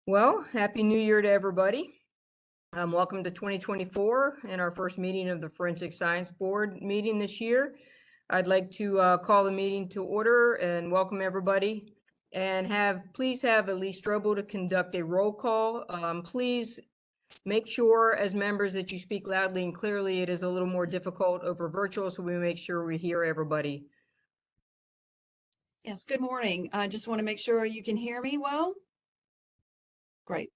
Well, Happy New Year to everybody. Welcome to 2024 and our first meeting of the Forensic Science Board meeting this year. I'd like to call the meeting to order and welcome everybody and please have Elise Strobel to conduct a roll call. Please make sure as members that you speak loudly and clearly. It is a little more difficult over virtual, so we make sure we hear everybody. Yes, good morning. I just want to make sure you can hear me well. Great.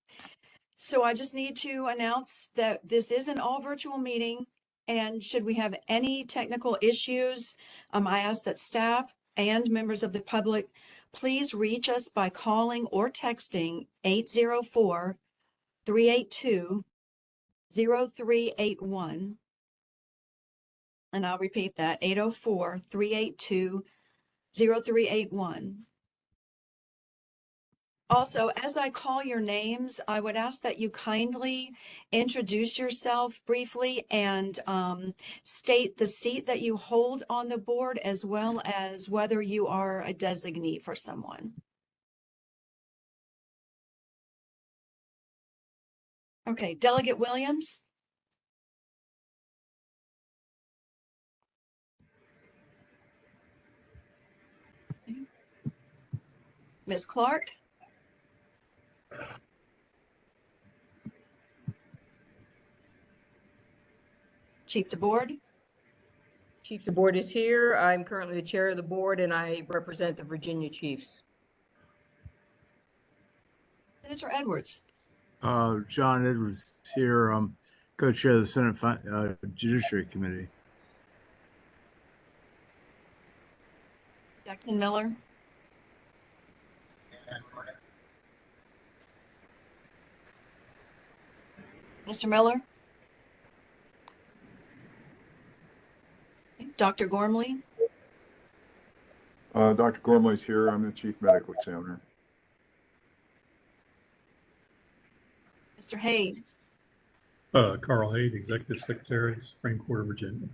So I just need to announce that this is an all virtual meeting, and should we have any technical issues, I ask that staff and members of the public please reach us by calling or texting 804-382-0381. And I'll repeat that, 804-382-0381. Also, as I call your names, I would ask that you kindly introduce yourself briefly and state the seat that you hold on the board, as well as whether you are a designee for someone. Okay, Delegate Williams. Ms. Clark. Chief DeBoard. Chief DeBoard is here. I'm currently the chair of the board and I represent the Virginia Chiefs. Senator Edwards. John Edwards here, co-chair of the Senate Judiciary Committee. Jackson Miller. Mr. Miller. Dr. Gormley. Dr. Gormley's here. I'm the chief medical examiner. Mr. Haid. Carl Haid, Executive Secretary, Supreme Court of Virginia.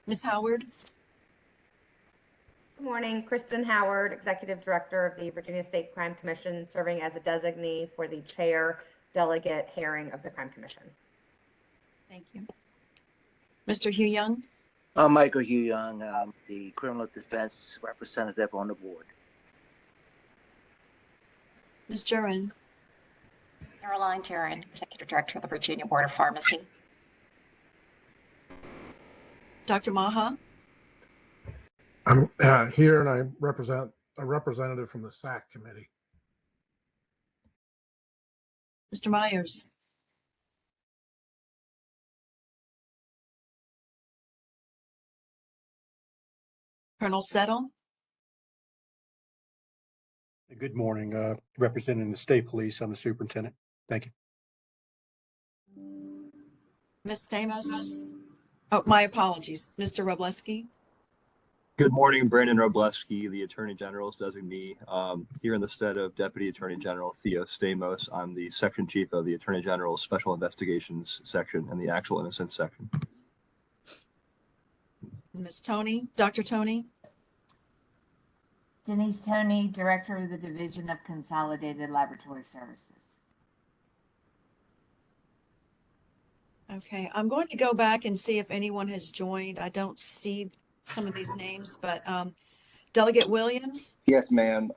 Ms. Howard. Good morning, Kristen Howard, Executive Director of the Virginia State Crime Commission, serving as a designee for the Chair Delegate Herring of the Crime Commission. Thank you. Mr. Hugh Young. Michael Hugh Young, the Criminal Defense Representative on the board. Ms. Jurin. Caroline Jurin, Executive Director of the Virginia Board of Pharmacy. Dr. Maha. I'm here and I represent a representative from the SAC committee. Mr. Myers. Colonel Settle. Good morning. Representing the state police, I'm the superintendent. Thank you. Ms. Stamos. Oh, my apologies. Mr. Robleski. Good morning, Brandon Robleski, the Attorney General's designee. Here in the stead of Deputy Attorney General Theo Stamos, I'm the Section Chief of the Attorney General's Special Investigations Section and the Actual Innocence Section. Ms. Tony, Dr. Tony. Denise Tony, Director of the Division of Consolidated Laboratory Services. Okay, I'm going to go back and see if anyone has joined. I don't see some of these names, but Delegate Williams. Yes, ma'am.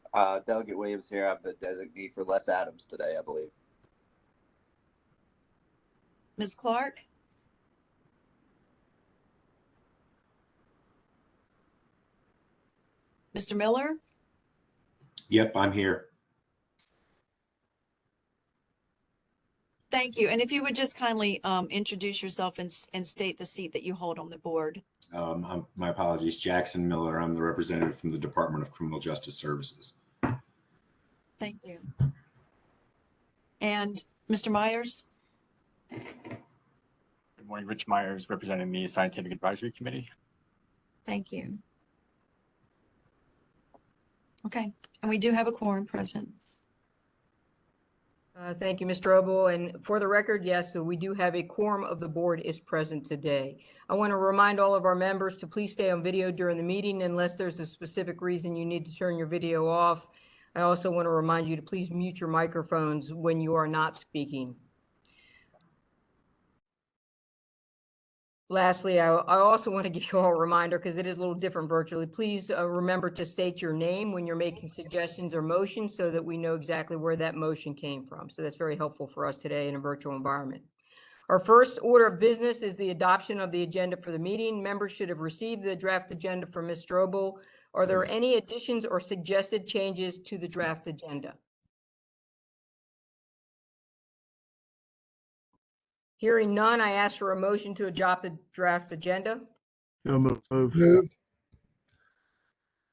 Delegate Williams here. I'm the designee for Les Adams today, I believe. Ms. Clark. Mr. Miller. Yep, I'm here. Thank you. And if you would just kindly introduce yourself and state the seat that you hold on the board. My apologies, Jackson Miller. I'm the representative from the Department of Criminal Justice Services. Thank you. And Mr. Myers. Good morning, Rich Myers, representing the Scientific Advisory Committee. Thank you. Okay, and we do have a quorum present. Thank you, Mr. Strobel. And for the record, yes, so we do have a quorum of the board is present today. I want to remind all of our members to please stay on video during the meeting unless there's a specific reason you need to turn your video off. I also want to remind you to please mute your microphones when you are not speaking. Lastly, I also want to give you all a reminder, because it is a little different virtually. Please remember to state your name when you're making suggestions or motions so that we know exactly where that motion came from. So that's very helpful for us today in a virtual environment. Our first order of business is the adoption of the agenda for the meeting. Members should have received the draft agenda from Ms. Strobel. Are there any additions or suggested changes to the draft agenda? Hearing none, I ask for a motion to adopt the draft agenda. So moved. Moved.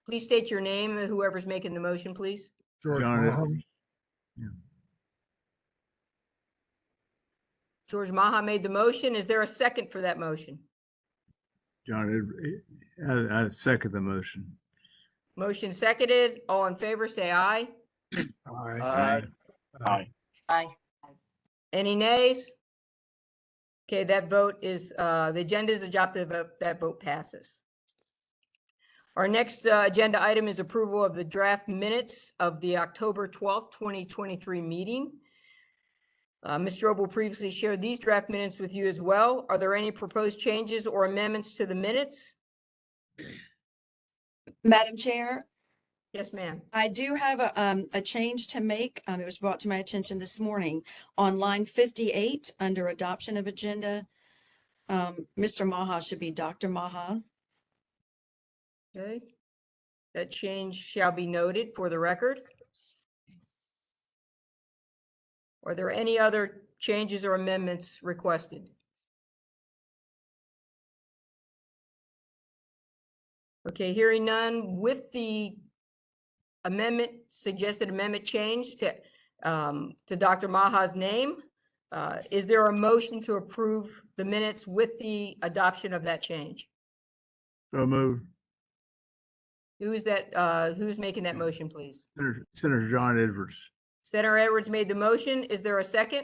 Please state your name, whoever's making the motion, please. George John Mahon. Edwards. George Maha made the motion. Is there a second for that motion? John Edwards. I second the motion. Motion seconded. All in favor, say aye. Aye. Aye. Aye. Any nays? Okay, that vote is, the agenda is adopted, that vote passes. Our next agenda item is approval of the draft minutes of the October 12th, 2023 meeting. Ms. Strobel previously shared these draft minutes with you as well. Are there any proposed changes or amendments to the minutes? Madam Chair, Yes, ma'am. I do have a change to make. It was brought to my attention this morning on line 58 under adoption of agenda. Mr. Maha should be Dr. Maha. Okay. That change shall be noted for the record. Are there any other changes or amendments requested? Okay, hearing none, with the suggested amendment change to Dr. Maha's name, is there a motion to approve the minutes with the adoption of that change? So moved. Who is that? Who's making that motion, please? Senator John Edwards. Senator Edwards made the motion. Is there a second?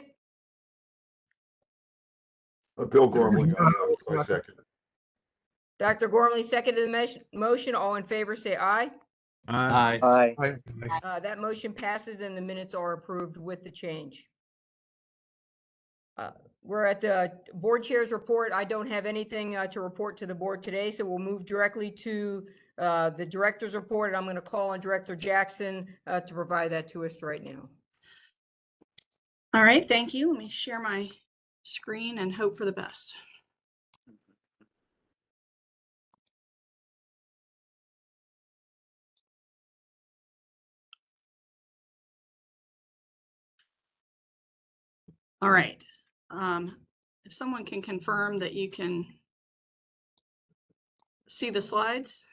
Bill Gormley, I second. Dr. Gormley seconded the motion. All in favor, say aye. Aye. Aye. That motion passes and the minutes are approved with the change. We're at the board chair's report. I don't have anything to report to the board today, so we'll move directly to the director's report. And I'm going to call on Director Jackson to provide that to us right now. All right, thank you. Let me share my screen and hope for the best. All right. If someone can confirm that you can see the slides.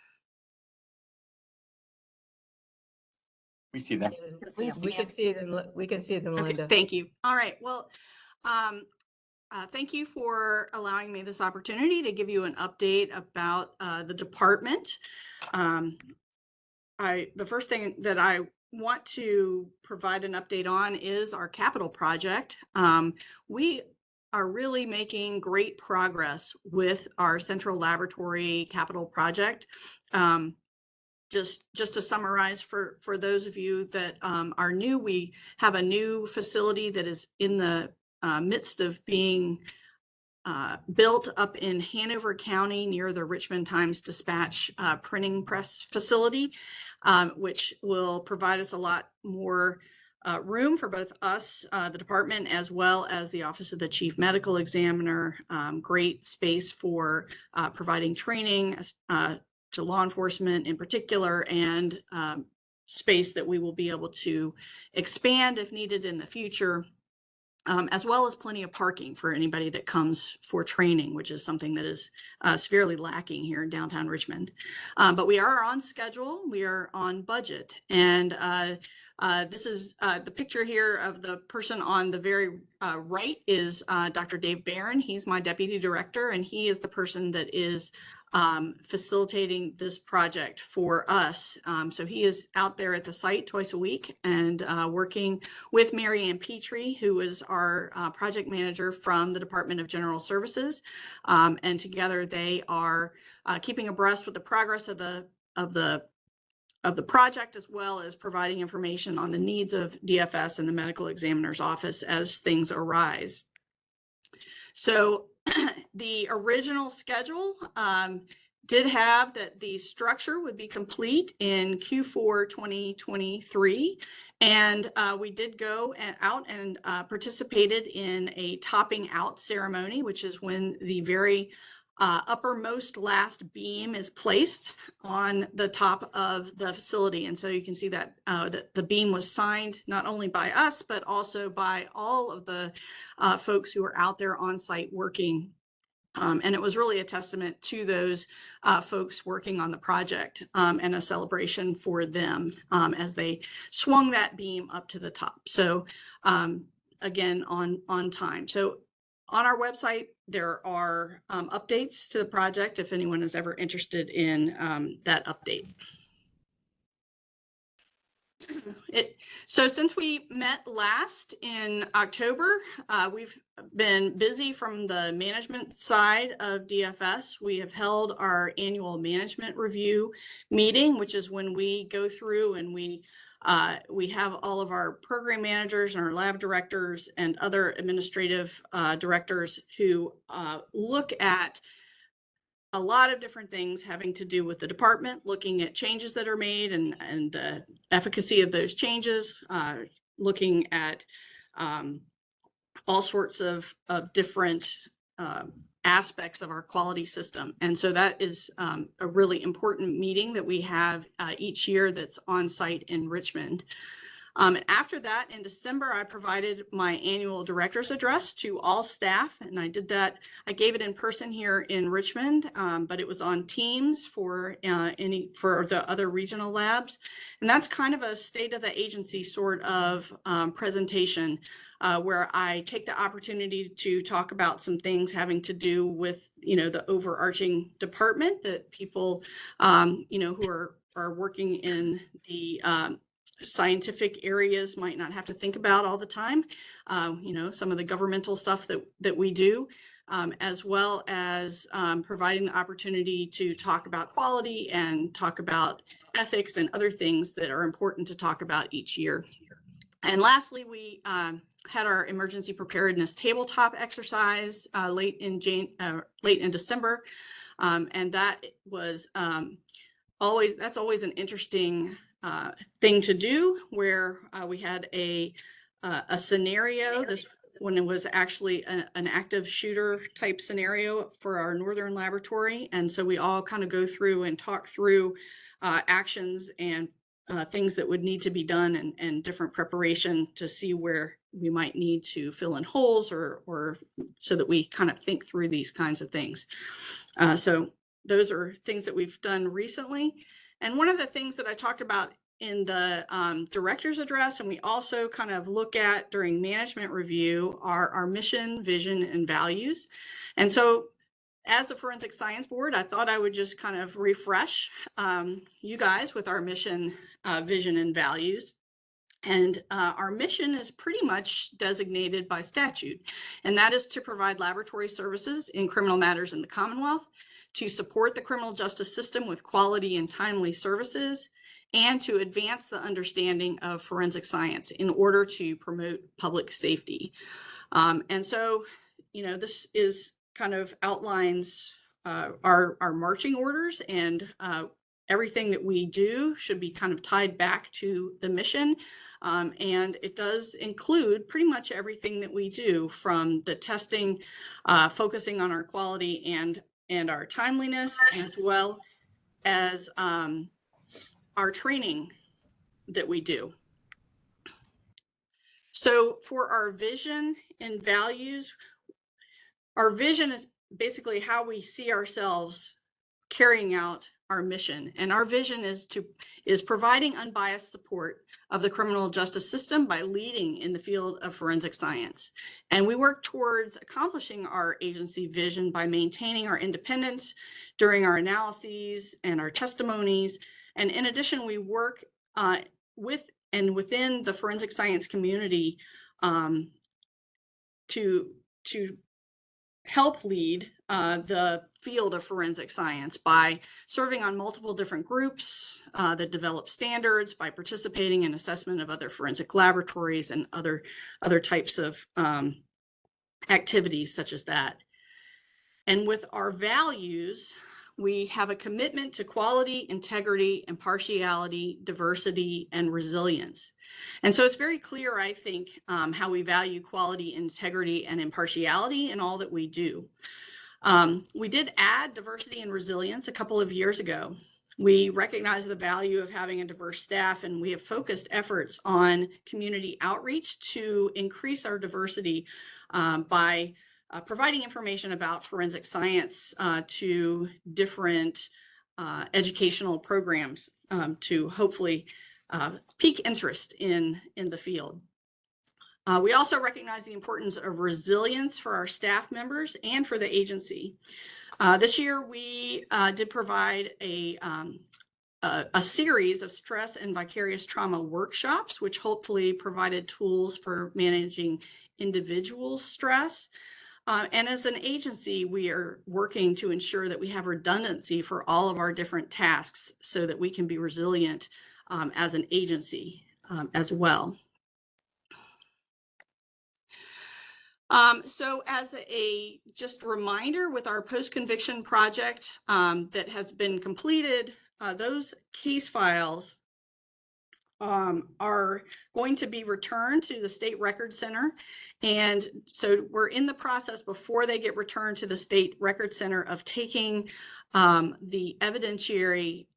We see them. We can see them. We can see them, Okay, Linda. thank you. All right. Well, thank you for allowing me this opportunity to give you an update about the department. The first thing that I want to provide an update on is our capital project. We are really making great progress with our central laboratory capital project. Just to summarize for those of you that are new, we have a new facility that is in the midst of being built up in Hanover County near the Richmond Times-Dispatch printing press facility, which will provide us a lot more room for both us, the department, as well as the Office of the Chief Medical Examiner. Great space for providing training to law enforcement in particular, and space that we will be able to expand if needed in the future. As well as plenty of parking for anybody that comes for training, which is something that is severely lacking here in downtown Richmond. But we are on schedule, we are on budget. And this is the picture here of the person on the very right is Dr. Dave Barron. He's my deputy director, and he is the person that is facilitating this project for us. So he is out there at the site twice a week and working with Mary Ann Petrie, who is our project manager from the Department of General Services. And together they are keeping abreast with the progress of the the project, as well as providing information on the needs of DFS and the medical examiner's office as things arise. So the original schedule did have that the structure would be complete in Q4 2023. And we did go out and participated in a topping out ceremony, which is when the very uppermost last beam is placed on the top of the facility. And so you can see that the beam was signed not only by us, but also by all of the folks who are out there on site working. And it was really a testament to those folks working on the project and a celebration for them as they swung that beam up to the top. So again, on time. So on our website, there are updates to the project if anyone is ever interested in that update. So since we met last in October, we've been busy from the management side of DFS. We have held our annual management review meeting, which is when we go through and we have all of our program managers and our lab directors and other administrative directors who look at a lot of different things having to do with the department, looking at changes that are made and the efficacy of those changes, looking at all sorts of different aspects of our quality system. And so that is a really important meeting that we have each year that's on site in Richmond. After that, in December, I provided my annual director's address to all staff, and I did that. I gave it in person here in Richmond, but it was on Teams for the other regional labs, and that's kind of a state of the agency sort of presentation where I take the opportunity to talk about some things having to do with the overarching department that people who are working in the scientific areas might not have to think about all the time. Some of the governmental stuff that we do, as well as providing the opportunity to talk about quality and talk about ethics and other things that are important to talk about each year. And lastly, we had our emergency preparedness tabletop exercise late in December, and that was always an interesting thing to do, where we had a scenario. This one, it was actually an active shooter type scenario for our northern laboratory, and so we all kind of go through and talk through actions and things that would need to be done and different preparation to see where we might need to fill in holes or so that we kind of think through these kinds of things. So those are things that we've done recently. And one of the things that I talked about in the director's address, and we also kind of look at during management review, are our mission, vision, and values. And so as the Forensic Science Board, I thought I would just kind of refresh you guys with our mission, vision, and values. And our mission is pretty much designated by statute, and that is to provide laboratory services in criminal matters in the Commonwealth, to support the criminal justice system with quality and timely services, and to advance the understanding of forensic science in order to promote public safety. And so, this is kind of outlines our marching orders, and everything that we do should be kind of tied back to the mission. And it does include pretty much everything that we do, from the testing, focusing on our quality and our timeliness, as well as our training that we do. So for our vision and values, our vision is basically how we see ourselves carrying out our mission. And our vision is providing unbiased support of the criminal justice system by leading in the field of forensic science. And we work towards accomplishing our agency vision by maintaining our independence during our analyses and our testimonies. And in addition, we work with and within the forensic science community to help lead the field of forensic science by serving on multiple different groups that develop standards, by participating in assessment of other forensic laboratories and other types of activities such as that. And with our values, we have a commitment to quality, integrity, impartiality, diversity, and resilience. And so it's very clear, I think, how we value quality, integrity, and impartiality in all that we do. We did add diversity and resilience a couple of years ago. We recognize the value of having a diverse staff, and we have focused efforts on community outreach to increase our diversity by providing information about forensic science to different educational programs to hopefully pique interest in the field. We also recognize the importance of resilience for our staff members and for the agency. This year, we did provide a series of stress and vicarious trauma workshops, which hopefully provided tools for managing individual stress. And as an agency, we are working to ensure that we have redundancy for all of our different tasks so that we can be resilient as an agency as well. So as a just reminder, with our post-conviction project that has been completed, those case files are going to be returned to the State Record Center. And so we're in the process before they get returned to the State Record Center of taking the evidentiary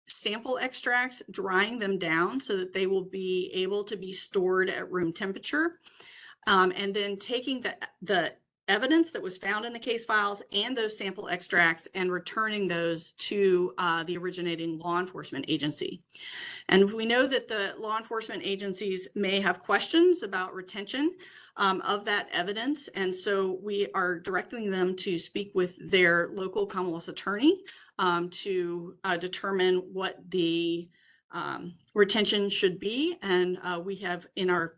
sample extracts, drying them down so that they will be able to be stored at room temperature. And then taking the evidence that was found in the case files and those sample extracts and returning those to the originating law enforcement agency. And we know that the law enforcement agencies may have questions about retention of that evidence. And so we are directing them to speak with their local Commonwealth attorney to determine what the retention should be. And we have in our,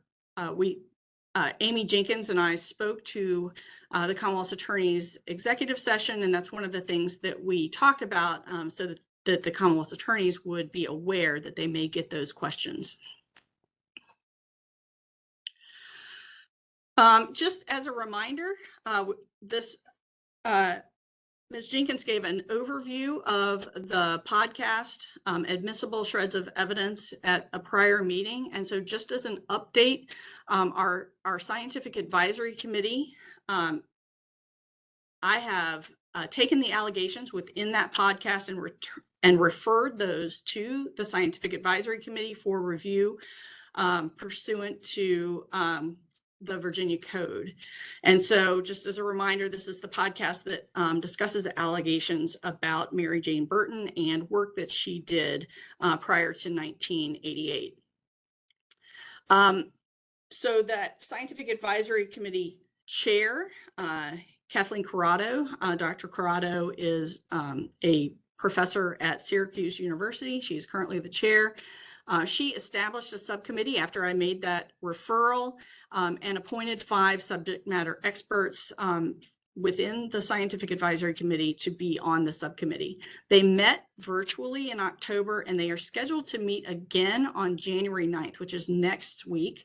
Amy Jenkins and I spoke to the Commonwealth Attorney's executive session, and that's one of the things that we talked about so that the Commonwealth attorneys would be aware that they may get those questions. Just as a reminder, Ms. Jenkins gave an overview of the podcast, Admissible Shreds of Evidence, at a prior meeting. And so just as an update, our Scientific Advisory Committee, I have taken the allegations within that podcast and referred those to the Scientific Advisory Committee for review pursuant to the Virginia Code. And so just as a reminder, this is the podcast that discusses allegations about Mary Jane Burton and work that she did prior to 1988. So that Scientific Advisory Committee chair, Kathleen Corrado. Dr. Corrado is a professor at Syracuse University. She's currently the chair. She established a subcommittee after I made that referral and appointed 5 subject matter experts within the Scientific Advisory Committee to be on the subcommittee. They met virtually in October, and they are scheduled to meet again on January 9th, which is next week,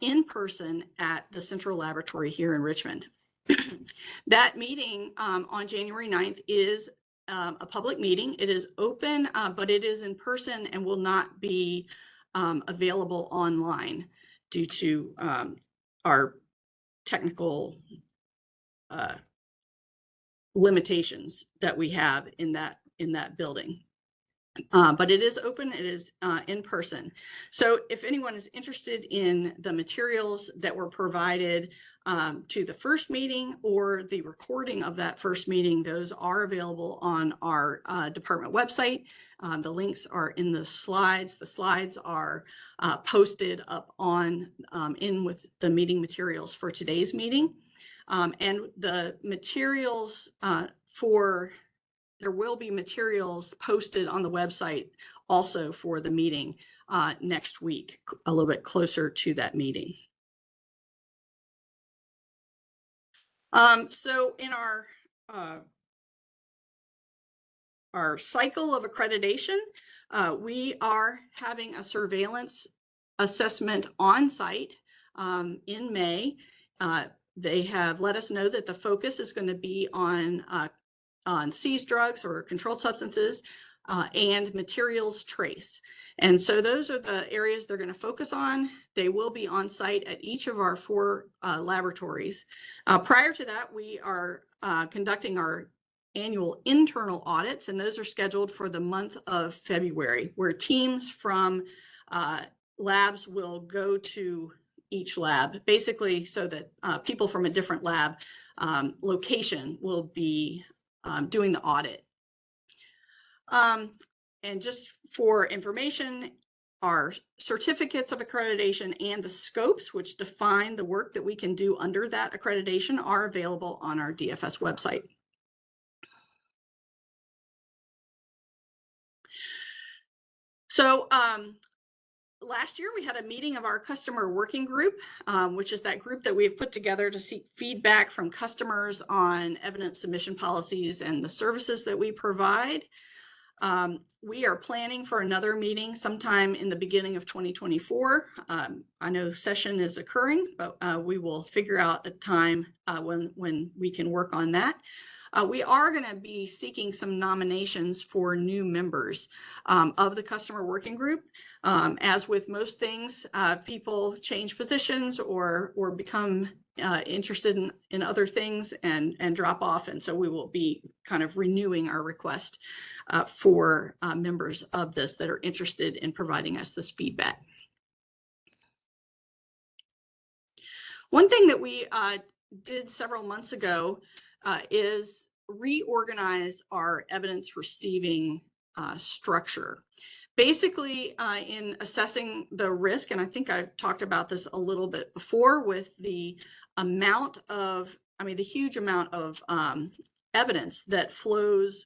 in person at the Central Laboratory here in Richmond. That meeting on January 9th is a public meeting. It is open, but it is in person and will not be available online due to our technical limitations that we have in that building. But it is open, it is in person. So if anyone is interested in the materials that were provided to the first meeting or the recording of that first meeting, those are available on our department website. The links are in the slides. The slides are posted up on in with the meeting materials for today's meeting. And the materials there will be materials posted on the website also for the meeting next week, a little bit closer to that meeting. So in our cycle of accreditation, we are having a surveillance assessment on site in May. They have let us know that the focus is going to be on seized drugs or controlled substances and materials trace. And so those are the areas they're going to focus on. They will be on site at each of our 4 laboratories. Prior to that, we are conducting our annual internal audits, and those are scheduled for the month of February, where teams from labs will go to each lab, basically so that people from a different lab location will be doing the audit. And just for information, our certificates of accreditation and the scopes, which define the work that we can do under that accreditation, are available on our DFS website. So last year we had a meeting of our customer working group, which is that group that we've put together to seek feedback from customers on evidence submission policies and the services that we provide. We are planning for another meeting sometime in the beginning of 2024. I know session is occurring, but we will figure out a time when we can work on that. We are going to be seeking some nominations for new members of the customer working group. As with most things, people change positions or become interested in other things and drop off. And so we will be kind of renewing our request for members of this that are interested in providing us this feedback. One thing that we did several months ago is reorganize our evidence receiving structure. Basically, in assessing the risk, and I think I've talked about this a little bit before with the amount of, the huge amount of evidence that flows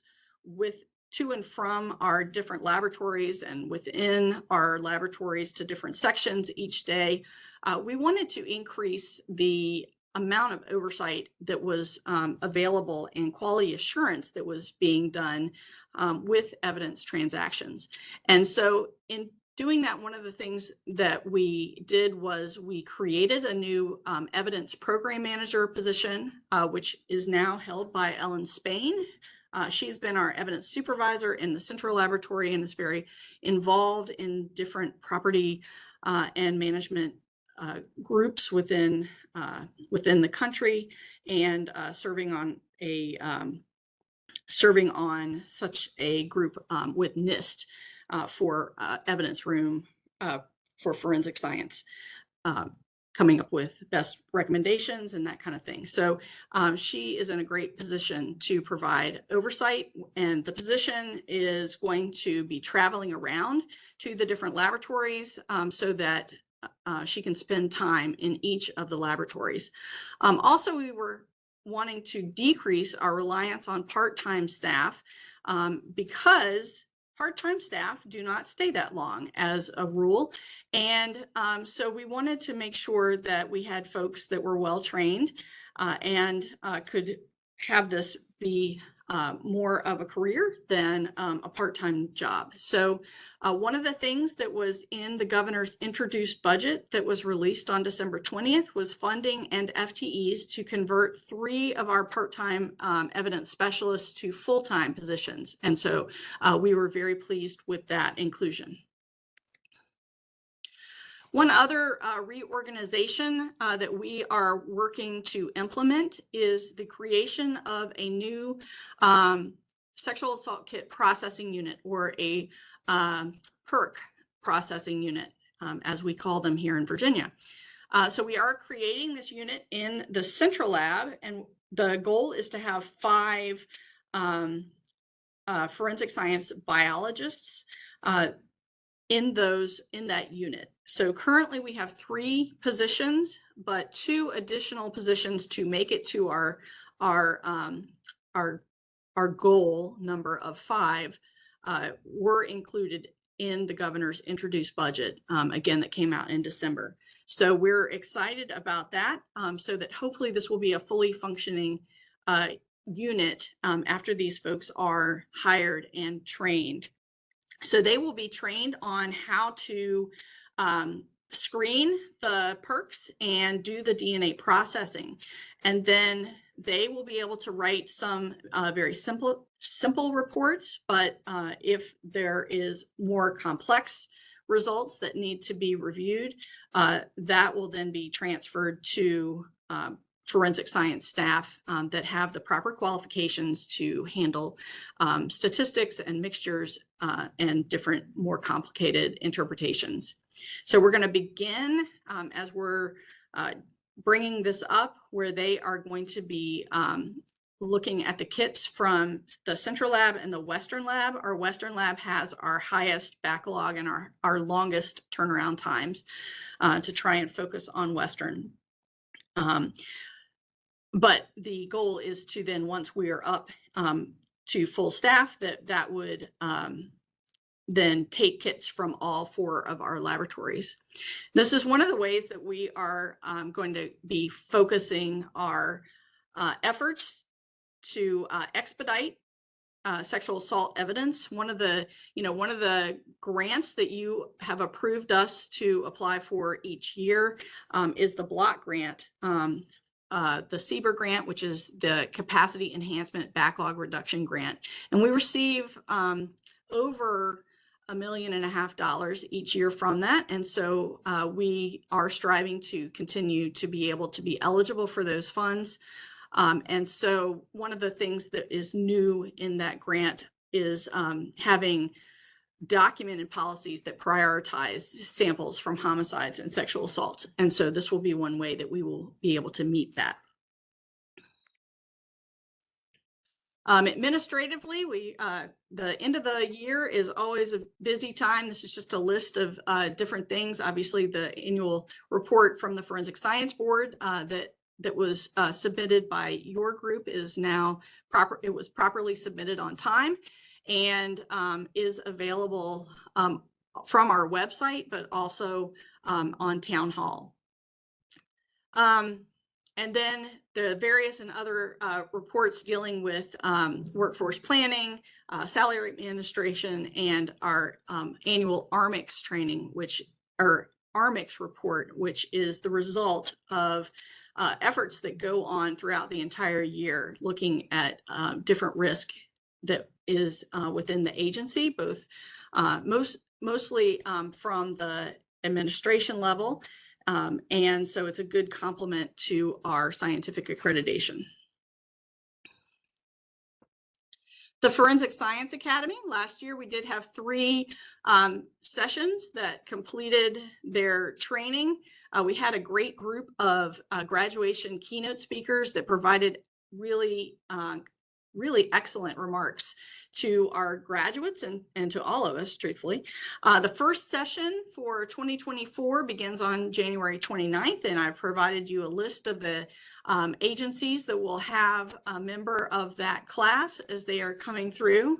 to and from our different laboratories and within our laboratories to different sections each day. We wanted to increase the amount of oversight that was available and quality assurance that was being done with evidence transactions. And so in doing that, one of the things that we did was we created a new evidence program manager position, which is now held by Ellen Spain. She's been our evidence supervisor in the Central Laboratory and is very involved in different property and management groups within the country, and serving on such a group with NIST for evidence room for forensic science, coming up with best recommendations and that kind of thing. So she is in a great position to provide oversight, and the position is going to be traveling around to the different laboratories so that she can spend time in each of the laboratories. Also, we were wanting to decrease our reliance on part-time staff because part-time staff do not stay that long as a rule. And so we wanted to make sure that we had folks that were well-trained and could have this be more of a career than a part-time job. So one of the things that was in the governor's introduced budget that was released on December 20th was funding and FTEs to convert 3 of our part-time evidence specialists to full-time positions. And so we were very pleased with that inclusion. One other reorganization that we are working to implement is the creation of a new sexual assault kit processing unit, or a PERC processing unit, as we call them here in Virginia. So we are creating this unit in the Central Lab, and the goal is to have 5 forensic science biologists in that unit. So currently we have 3 positions, but 2 additional positions to make it to our goal number of 5 were included in the governor's introduced budget, again, that came out in December. So we're excited about that, so that hopefully this will be a fully functioning unit after these folks are hired and trained. So they will be trained on how to screen the perks and do the DNA processing. And then they will be able to write some very simple reports, but if there is more complex results that need to be reviewed, that will then be transferred to forensic science staff that have the proper qualifications to handle statistics and mixtures and different more complicated interpretations. So we're going to begin as we're bringing this up, where they are going to be looking at the kits from the Central Lab and the Western Lab. Our Western Lab has our highest backlog and our longest turnaround times to try and focus on Western. But the goal is to then, once we are up to full staff, that would then take kits from all 4 of our laboratories. This is one of the ways that we are going to be focusing our efforts to expedite sexual assault evidence. One of the grants that you have approved us to apply for each year is the Block grant. The CBER grant, which is the Capacity Enhancement Backlog Reduction Grant. And we receive over $1.5 million each year from that. And so we are striving to continue to be able to be eligible for those funds. And so one of the things that is new in that grant is having documented policies that prioritize samples from homicides and sexual assaults. And so this will be one way that we will be able to meet that. Administratively, the end of the year is always a busy time. This is just a list of different things. Obviously, the annual report from the Forensic Science Board that was submitted by your group is now proper. It was properly submitted on time and is available from our website, but also on Town Hall. And then the various and other reports dealing with workforce planning, salary administration, and our annual ARMIX training, ARMIX report, which is the result of efforts that go on throughout the entire year, looking at different risk that is within the agency, both mostly from the administration level. And so it's a good complement to our scientific accreditation. The Forensic Science Academy, last year we did have 3 sessions that completed their training. We had a great group of graduation keynote speakers that provided really excellent remarks to our graduates and to all of us, truthfully. The first session for 2024 begins on January 29th, and I provided you a list of the agencies that will have a member of that class as they are coming through.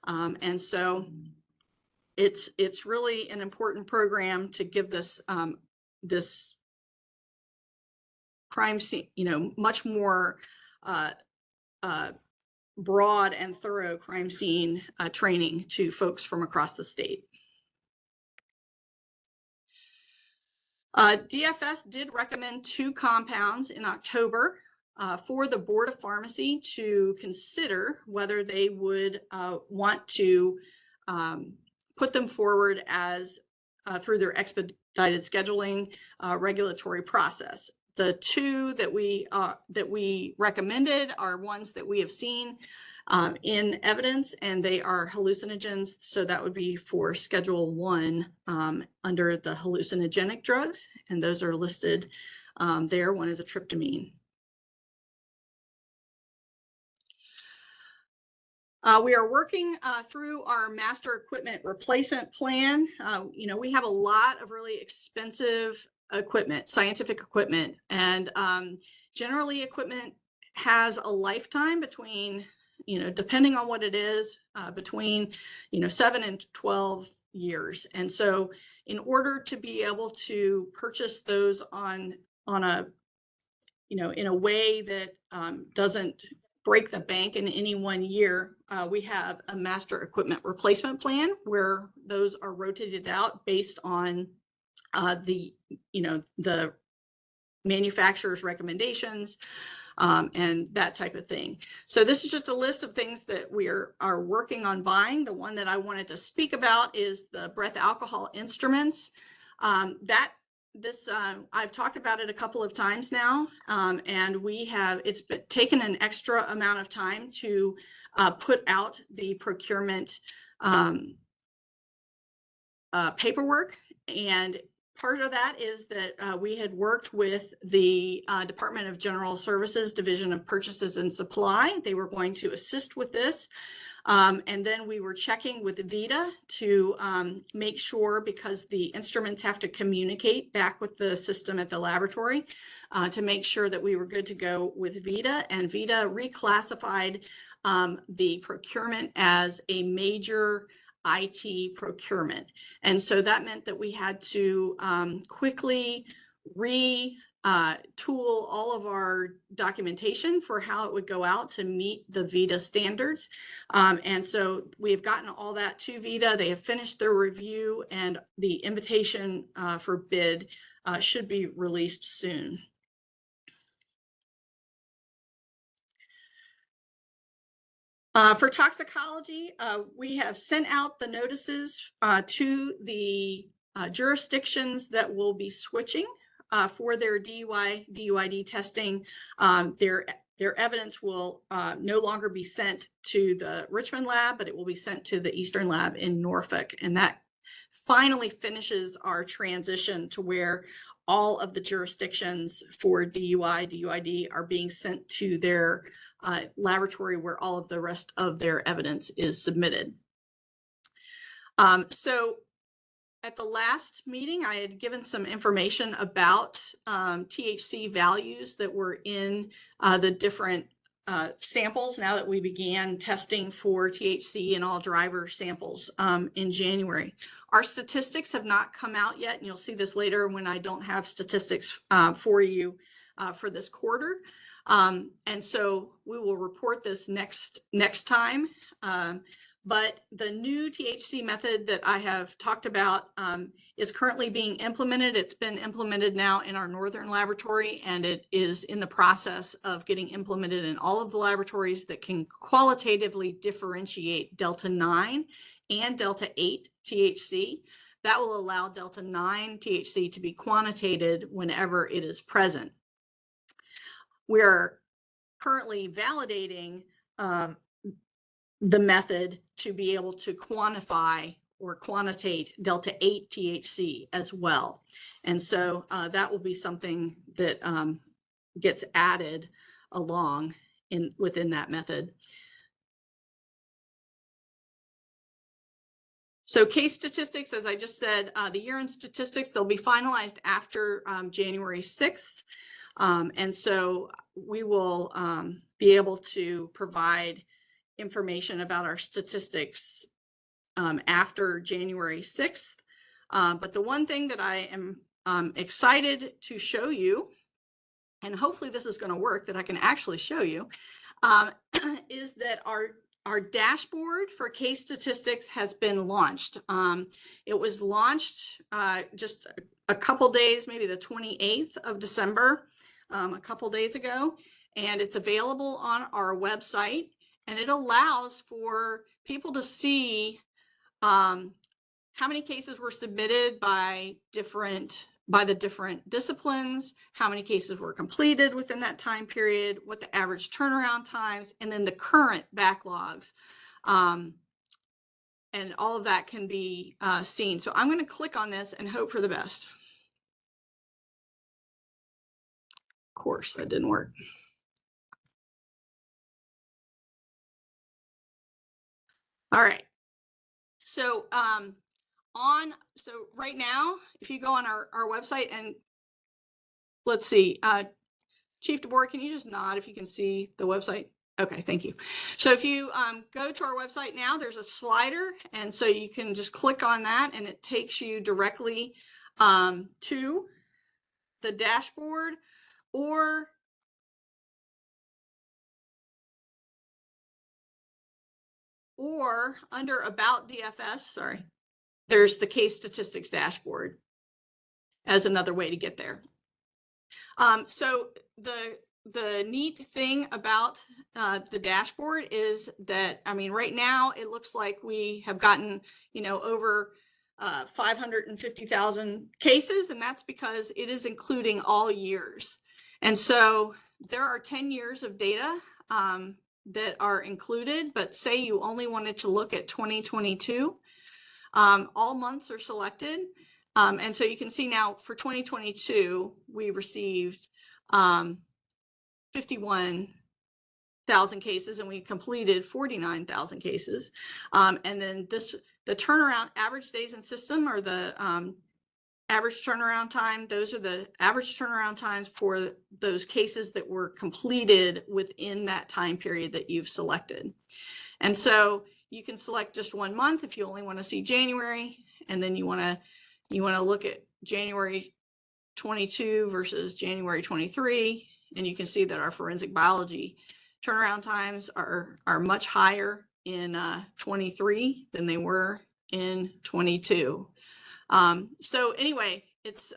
And so it's really an important program to give this this crime scene, much more broad and thorough crime scene training to folks from across the state. DFS did recommend 2 compounds in October for the Board of Pharmacy to consider whether they would want to put them forward as through their expedited scheduling regulatory process. The 2 that we recommended are ones that we have seen in evidence, and they are hallucinogens. So that would be for Schedule 1 under the hallucinogenic drugs, and those are listed there. One is a tryptamine. We are working through our master equipment replacement plan. We have a lot of really expensive equipment, scientific equipment, and generally equipment has a lifetime between, depending on what it is, between 7 and 12 years. And so in order to be able to purchase those on a, in a way that doesn't break the bank in any one year, we have a master equipment replacement plan where those are rotated out based on the manufacturer's recommendations and that type of thing. So this is just a list of things that we are working on buying. The one that I wanted to speak about is the breath alcohol instruments. I've talked about it a couple of times now, and it's taken an extra amount of time to put out the procurement paperwork. And part of that is that we had worked with the Department of General Services Division of Purchases and Supply. They were going to assist with this. And then we were checking with VITA to make sure, because the instruments have to communicate back with the system at the laboratory, to make sure that we were good to go with VITA. And VITA reclassified the procurement as a major IT procurement. And so that meant that we had to quickly tool all of our documentation for how it would go out to meet the VITA standards. And so we have gotten all that to VITA. They have finished their review, and the invitation for bid should be released soon. For toxicology, we have sent out the notices to the jurisdictions that will be switching for their DUI, DUID testing. Their evidence will no longer be sent to the Richmond lab, but it will be sent to the Eastern lab in Norfolk. And that finally finishes our transition to where all of the jurisdictions for DUI, DUID are being sent to their laboratory where all of the rest of their evidence is submitted. So at the last meeting, I had given some information about THC values that were in the different samples now that we began testing for THC in all driver samples in January. Our statistics have not come out yet, and you'll see this later when I don't have statistics for you for this quarter. And so we will report this next time. But the new THC method that I have talked about is currently being implemented. It's been implemented now in our Northern laboratory, and it is in the process of getting implemented in all of the laboratories that can qualitatively differentiate Delta 9 and Delta 8 THC. That will allow Delta 9 THC to be quantitated whenever it is present. We're currently validating the method to be able to quantify or quantitate Delta 8 THC as well. And so that will be something that gets added along within that method. So case statistics, as I just said, the year-end statistics, they'll be finalized after January 6th. And so we will be able to provide information about our statistics after January 6th. But the one thing that I am excited to show you, and hopefully this is going to work, that I can actually show you, is that our dashboard for case statistics has been launched. It was launched just a couple days, maybe the 28th of December, a couple days ago, and it's available on our website. And it allows for people to see how many cases were submitted by the different disciplines, how many cases were completed within that time period, what the average turnaround times, and then the current backlogs. And all of that can be seen. So I'm going to click on this and hope for the best. Of course, that didn't work. All right. So so right now, if you go on our website and let's see, Chief DeBoer, can you just nod if you can see the website? Okay, thank you. So if you go to our website now, there's a slider, and so you can just click on that and it takes you directly to the dashboard, or under About DFS, sorry, there's the case statistics dashboard as another way to get there. So the neat thing about the dashboard is that, I mean, right now it looks like we have gotten, you know, over 550,000 cases, and that's because it is including all years. And so there are 10 years of data that are included, but say you only wanted to look at 2022, all months are selected. And so you can see now for 2022, we received 51,000 cases and we completed 49,000 cases. And then the turnaround average days in system, or the average turnaround time, those are the average turnaround times for those cases that were completed within that time period that you've selected. And so you can select just 1 month if you only want to see January, and then you want to look at January 22 versus January 23, and you can see that our forensic biology turnaround times are much higher in 23 than they were in 22. So anyway, it's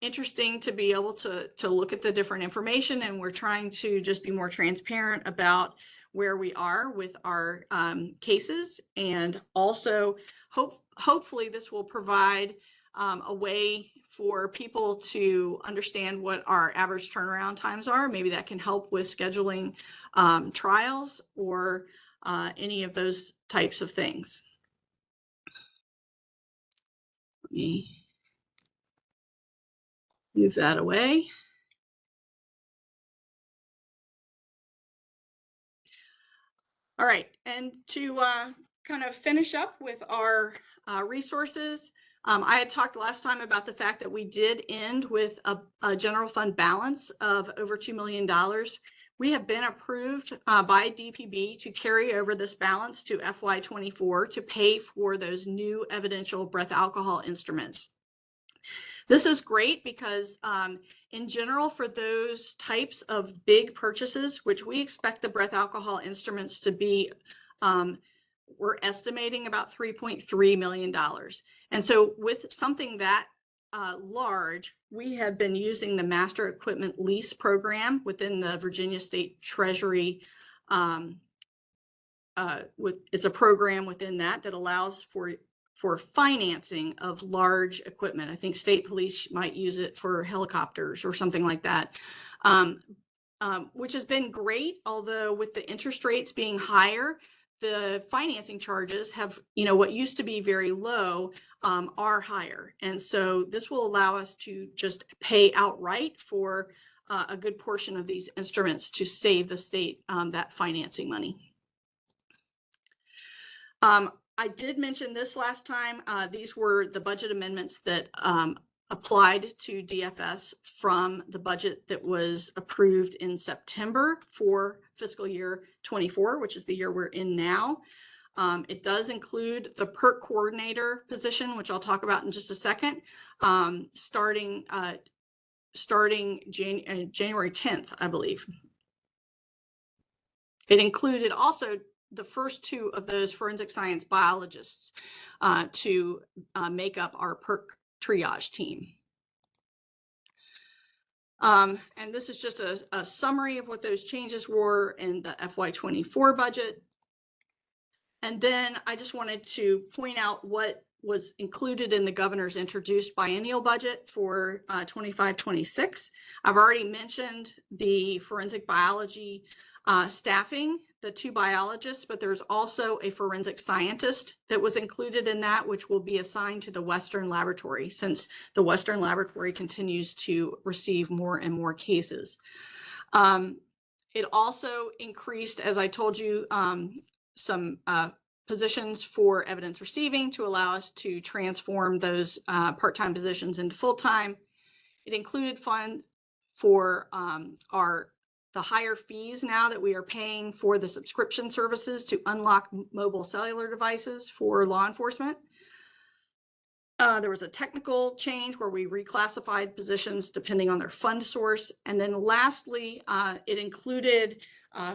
interesting to be able to look at the different information, and we're trying to just be more transparent about where we are with our cases, and also hopefully this will provide a way for people to understand what our average turnaround times are. Maybe that can help with scheduling trials or any of those types of things. Let me move that away. All right, and to kind of finish up with our resources, I had talked last time about the fact that we did end with a general fund balance of over $2 million. We have been approved by DPB to carry over this balance to FY24 to pay for those new evidential breath alcohol instruments. This is great because in general, for those types of big purchases, which we expect the breath alcohol instruments to be, we're estimating about $3.3 million. And so with something that large, we have been using the Master Equipment Lease Program within the Virginia State Treasury. It's a program within that allows for financing of large equipment. I think state police might use it for helicopters or something like that, which has been great. Although with the interest rates being higher, the financing charges have, what used to be very low are higher. And so this will allow us to just pay outright for a good portion of these instruments to save the state that financing money. I did mention this last time. These were the budget amendments that applied to DFS from the budget that was approved in September for fiscal year 24, which is the year we're in now. It does include the PERT coordinator position, which I'll talk about in just a second, starting January 10th, I believe. It included also the first 2 of those forensic science biologists to make up our PERT triage team. And this is just a summary of what those changes were in the FY24 budget. And then I just wanted to point out what was included in the governor's introduced biennial budget for 25-26. I've already mentioned the forensic biology staffing, the 2 biologists, but there's also a forensic scientist that was included in that, which will be assigned to the Western Laboratory, since the Western Laboratory continues to receive more and more cases. It also increased, as I told you, some positions for evidence receiving to allow us to transform those part-time positions into full-time. It included funds for our the higher fees now that we are paying for the subscription services to unlock mobile cellular devices for law enforcement. There was a technical change where we reclassified positions depending on their fund source. And then lastly, it included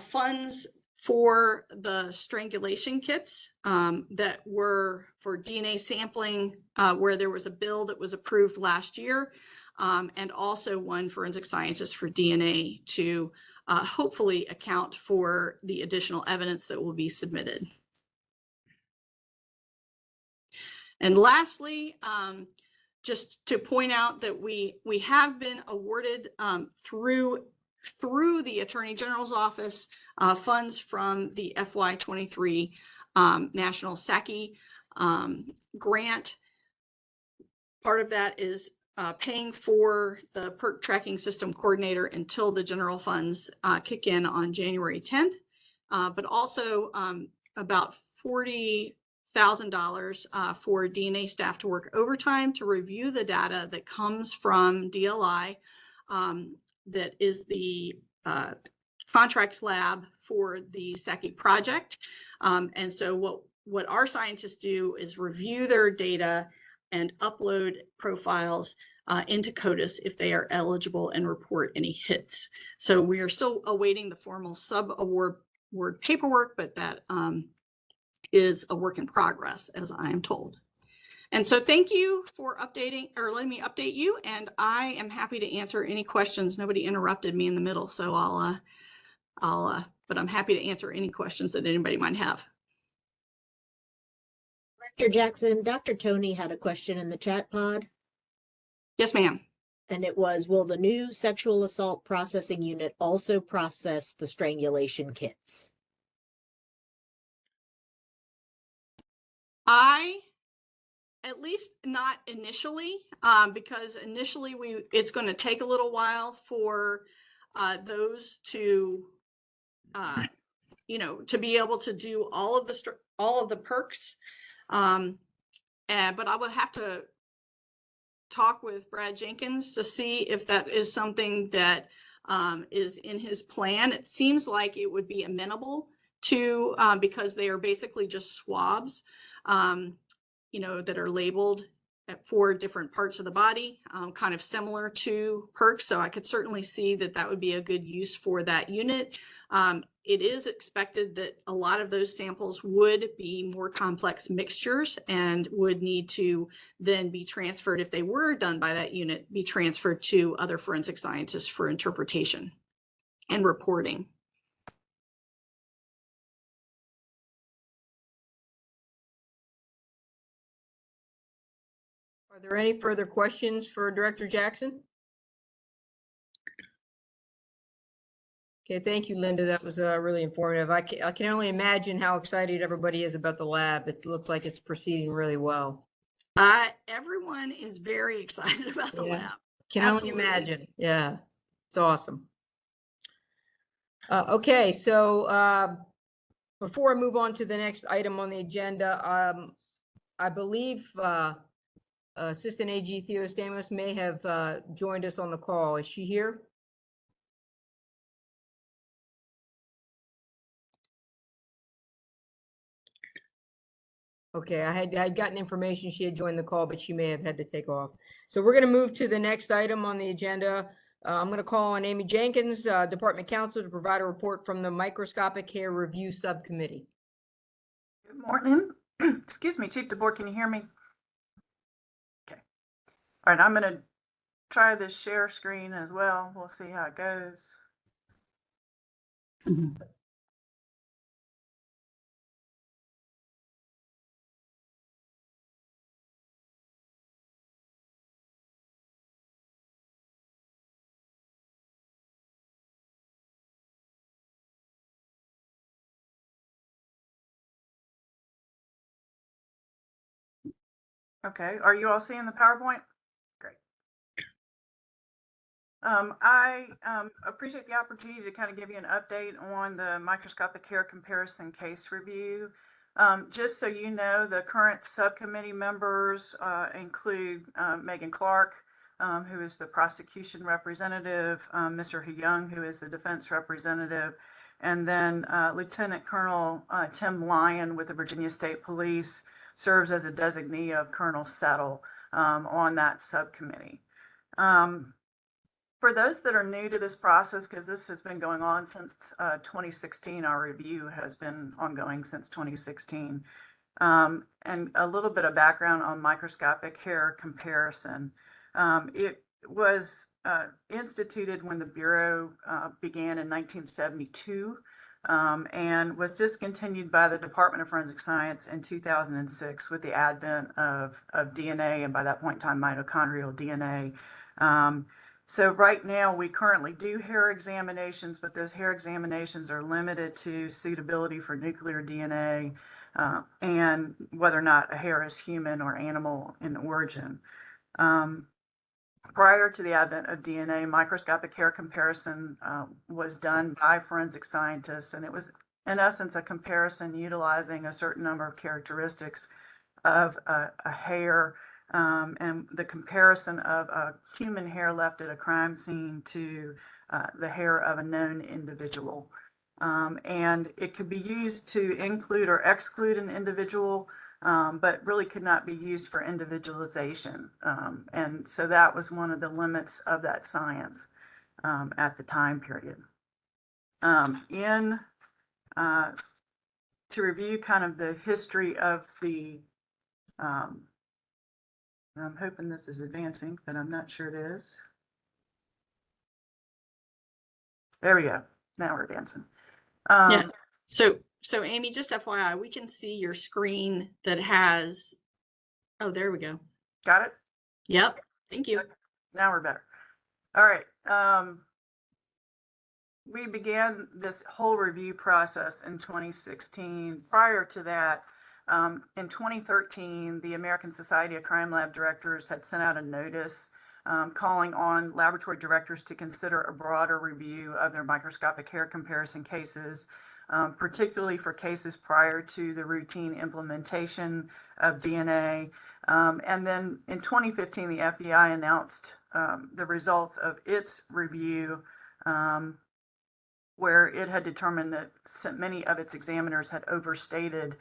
funds for the strangulation kits that were for DNA sampling, where there was a bill that was approved last year, and also one forensic scientist for DNA to hopefully account for the additional evidence that will be submitted. And lastly, just to point out that we have been awarded through the Attorney General's office funds from the FY23 National SACI grant. Part of that is paying for the PERC tracking system coordinator until the general funds kick in on January 10th, but also about $40,000 for DNA staff to work overtime to review the data that comes from DLI, that is the contract lab for the SACI project. And so what our scientists do is review their data and upload profiles into CODIS if they are eligible and report any hits. So we are still awaiting the formal sub-award paperwork, but that is a work in progress, as I am told. And so thank you for updating or letting me update you. And I am happy to answer any questions. Nobody interrupted me in the middle, so but I'm happy to answer any questions that anybody might have. Director Jackson, Dr. Tony had a question in the chat pod. Yes, ma'am. And it was, will the new sexual assault processing unit also process the strangulation kits? At least not initially, because initially it's going to take a little while for those to, to be able to do all of the perks. But I would have to talk with Brad Jenkins to see if that is something that is in his plan. It seems like it would be amenable to, because they are basically just swabs, that are labeled for different parts of the body, kind of similar to perks. So I could certainly see that that would be a good use for that unit. It is expected that a lot of those samples would be more complex mixtures and would need to then be transferred, if they were done by that unit, be transferred to other forensic scientists for interpretation and reporting. Are there any further questions for Director Jackson? Okay, thank you, Linda. That was really informative. I can only imagine how excited everybody is about the lab. It looks like it's proceeding really well. Everyone is very excited about the lab. Can only imagine. Yeah, it's awesome. Okay, so before I move on to the next item on the agenda, I believe Assistant AG Theo Stamos may have joined us on the call. Is she here? Okay, I had gotten information she had joined the call, but she may have had to take off. So we're going to move to the next item on the agenda. I'm going to call on Amy Jenkins, Department Counsel, to provide a report from the Microscopic Hair Review Subcommittee. Good morning. Excuse me, Chief DeBoer, can you hear me? Okay. All right, I'm going to try this share screen as well. We'll see how it goes. Okay, are you all seeing the PowerPoint? Great. I appreciate the opportunity to kind of give you an update on the microscopic hair comparison case review. Just so you know, the current subcommittee members include Megan Clark, who is the prosecution representative, Mr. Young, who is the defense representative, and then Lieutenant Colonel Tim Lyon with the Virginia State Police serves as a designee of Colonel Settle on that subcommittee. For those that are new to this process, because this has been going on since 2016, our review has been ongoing since 2016. And a little bit of background on microscopic hair comparison. It was instituted when the Bureau began in 1972 and was discontinued by the Department of Forensic Science in 2006 with the advent of DNA, and by that point in time, mitochondrial DNA. So right now, we currently do hair examinations, but those hair examinations are limited to suitability for nuclear DNA and whether or not a hair is human or animal in origin. Prior to the advent of DNA, microscopic hair comparison was done by forensic scientists, and it was, in essence, a comparison utilizing a certain number of characteristics of a hair and the comparison of a human hair left at a crime scene to the hair of a known individual. And it could be used to include or exclude an individual, but really could not be used for individualization. And so that was one of the limits of that science at the time period. To review kind of the history of the I'm hoping this is advancing, but I'm not sure it is. There we go. Now we're advancing. Yeah. So Amy, just FYI, we can see your screen that has, oh, there we go. Got it? Yep. Thank you. Now we're better. All right. We began this whole review process in 2016. Prior to that, in 2013, the American Society of Crime Lab Directors had sent out a notice calling on laboratory directors to consider a broader review of their microscopic hair comparison cases, particularly for cases prior to the routine implementation of DNA. And then in 2015, the FBI announced the results of its review, where it had determined that many of its examiners had overstated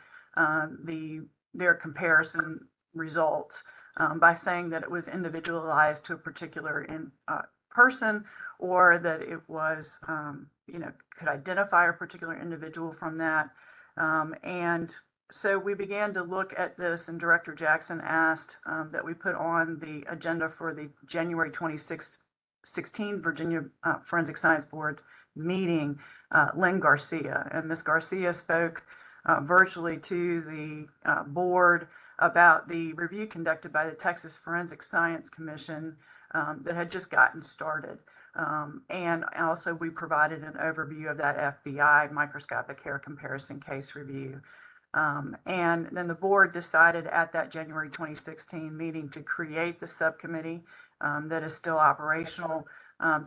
their comparison results by saying that it was individualized to a particular person, or that it was, could identify a particular individual from that. And so we began to look at this, and Director Jackson asked that we put on the agenda for the January 2016 Virginia Forensic Science Board meeting, Lynn Garcia. And Ms. Garcia spoke virtually to the board about the review conducted by the Texas Forensic Science Commission that had just gotten started. And also we provided an overview of that FBI microscopic hair comparison case review. And then the board decided at that January 2016 meeting to create the subcommittee that is still operational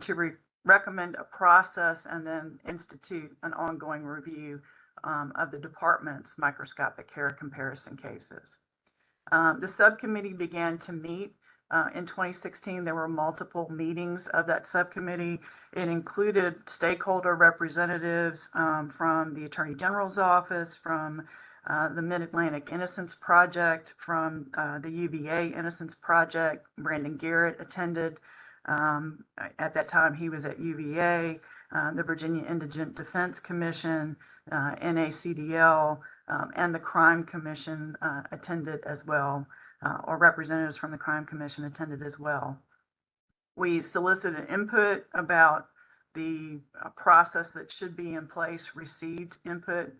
to recommend a process and then institute an ongoing review of the department's microscopic hair comparison cases. The subcommittee began to meet in 2016. There were multiple meetings of that subcommittee. It included stakeholder representatives from the Attorney General's office, from the Mid-Atlantic Innocence Project, from the UVA Innocence Project. Brandon Garrett attended. At that time, he was at UVA, the Virginia Indigent Defense Commission, NACDL, and the Crime Commission attended as well, or representatives from the Crime Commission attended as well. We solicited input about the process that should be in place, received input,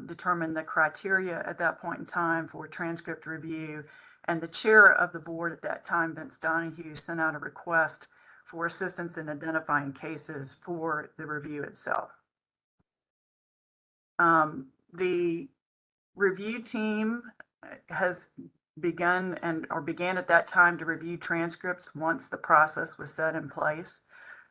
determined the criteria at that point in time for transcript review, and the chair of the board at that time, Vince Donahue, sent out a request for assistance in identifying cases for the review itself. The review team has began at that time to review transcripts once the process was set in place.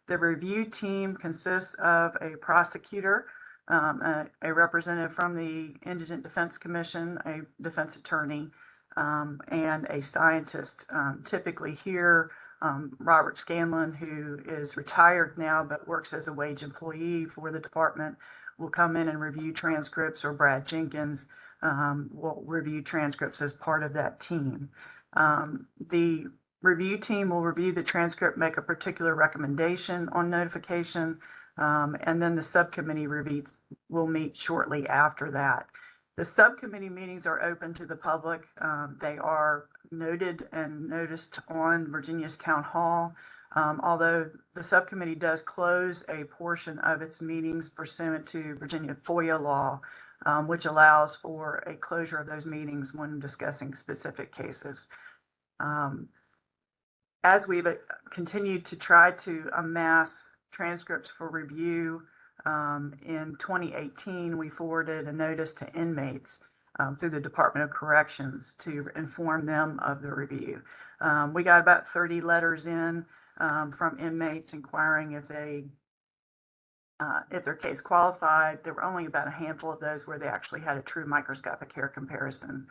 The review team consists of a prosecutor, a representative from the Indigent Defense Commission, a defense attorney, and a scientist. Typically here Robert Scanlon, who is retired now but works as a wage employee for the department, will come in and review transcripts, or Brad Jenkins will review transcripts as part of that team. The review team will review the transcript, make a particular recommendation on notification, and then the subcommittee reviews will meet shortly after that. The subcommittee meetings are open to the public. They are noted and noticed on Virginia's Town Hall, although the subcommittee does close a portion of its meetings pursuant to Virginia FOIA law, which allows for a closure of those meetings when discussing specific cases. As we've continued to try to amass transcripts for review, in 2018, we forwarded a notice to inmates through the Department of Corrections to inform them of the review. We got about 30 letters in from inmates inquiring if their case qualified. There were only about a handful of those where they actually had a true microscopic hair comparison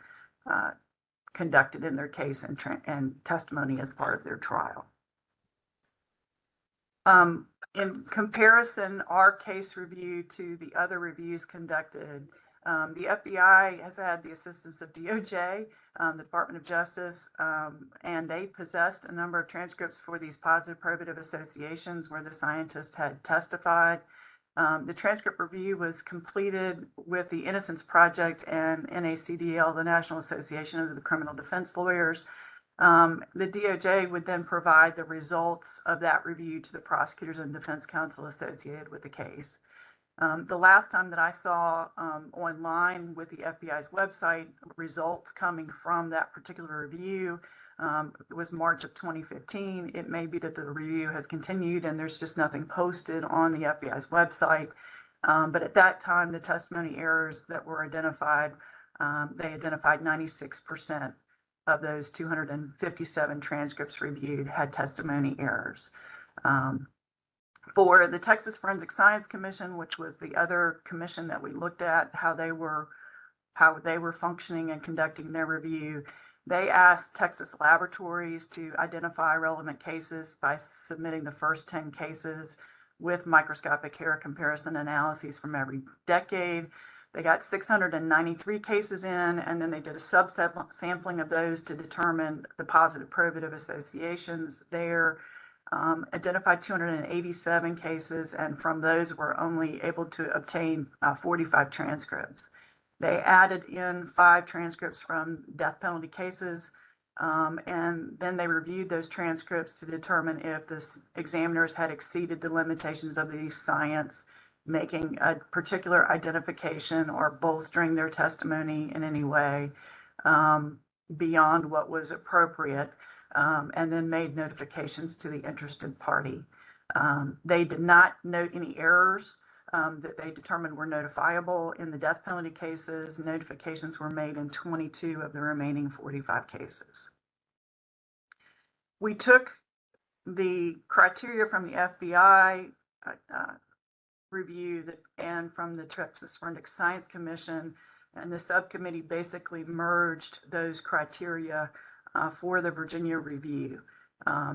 conducted in their case and testimony as part of their trial. In comparison, our case review to the other reviews conducted, the FBI has had the assistance of DOJ, the Department of Justice, and they possessed a number of transcripts for these positive probative associations where the scientist had testified. The transcript review was completed with the Innocence Project and NACDL, the National Association of the Criminal Defense Lawyers. The DOJ would then provide the results of that review to the prosecutors and defense counsel associated with the case. The last time that I saw online with the FBI's website results coming from that particular review was March of 2015. It may be that the review has continued and there's just nothing posted on the FBI's website. But at that time, the testimony errors that were identified, they identified 96% of those 257 transcripts reviewed had testimony errors. For the Texas Forensic Science Commission, which was the other commission that we looked at, how they were functioning and conducting their review, they asked Texas laboratories to identify relevant cases by submitting the first 10 cases with microscopic hair comparison analyses from every decade. They got 693 cases in, and then they did a subsampling of those to determine the positive probative associations there. Identified 287 cases, and from those were only able to obtain 45 transcripts. They added in 5 transcripts from death penalty cases, and then they reviewed those transcripts to determine if the examiners had exceeded the limitations of the science, making a particular identification or bolstering their testimony in any way beyond what was appropriate. And then made notifications to the interested party. They did not note any errors that they determined were notifiable in the death penalty cases. Notifications were made in 22 of the remaining 45 cases. We took the criteria from the FBI review and from the Texas Forensic Science Commission, and the subcommittee basically merged those criteria for the Virginia review.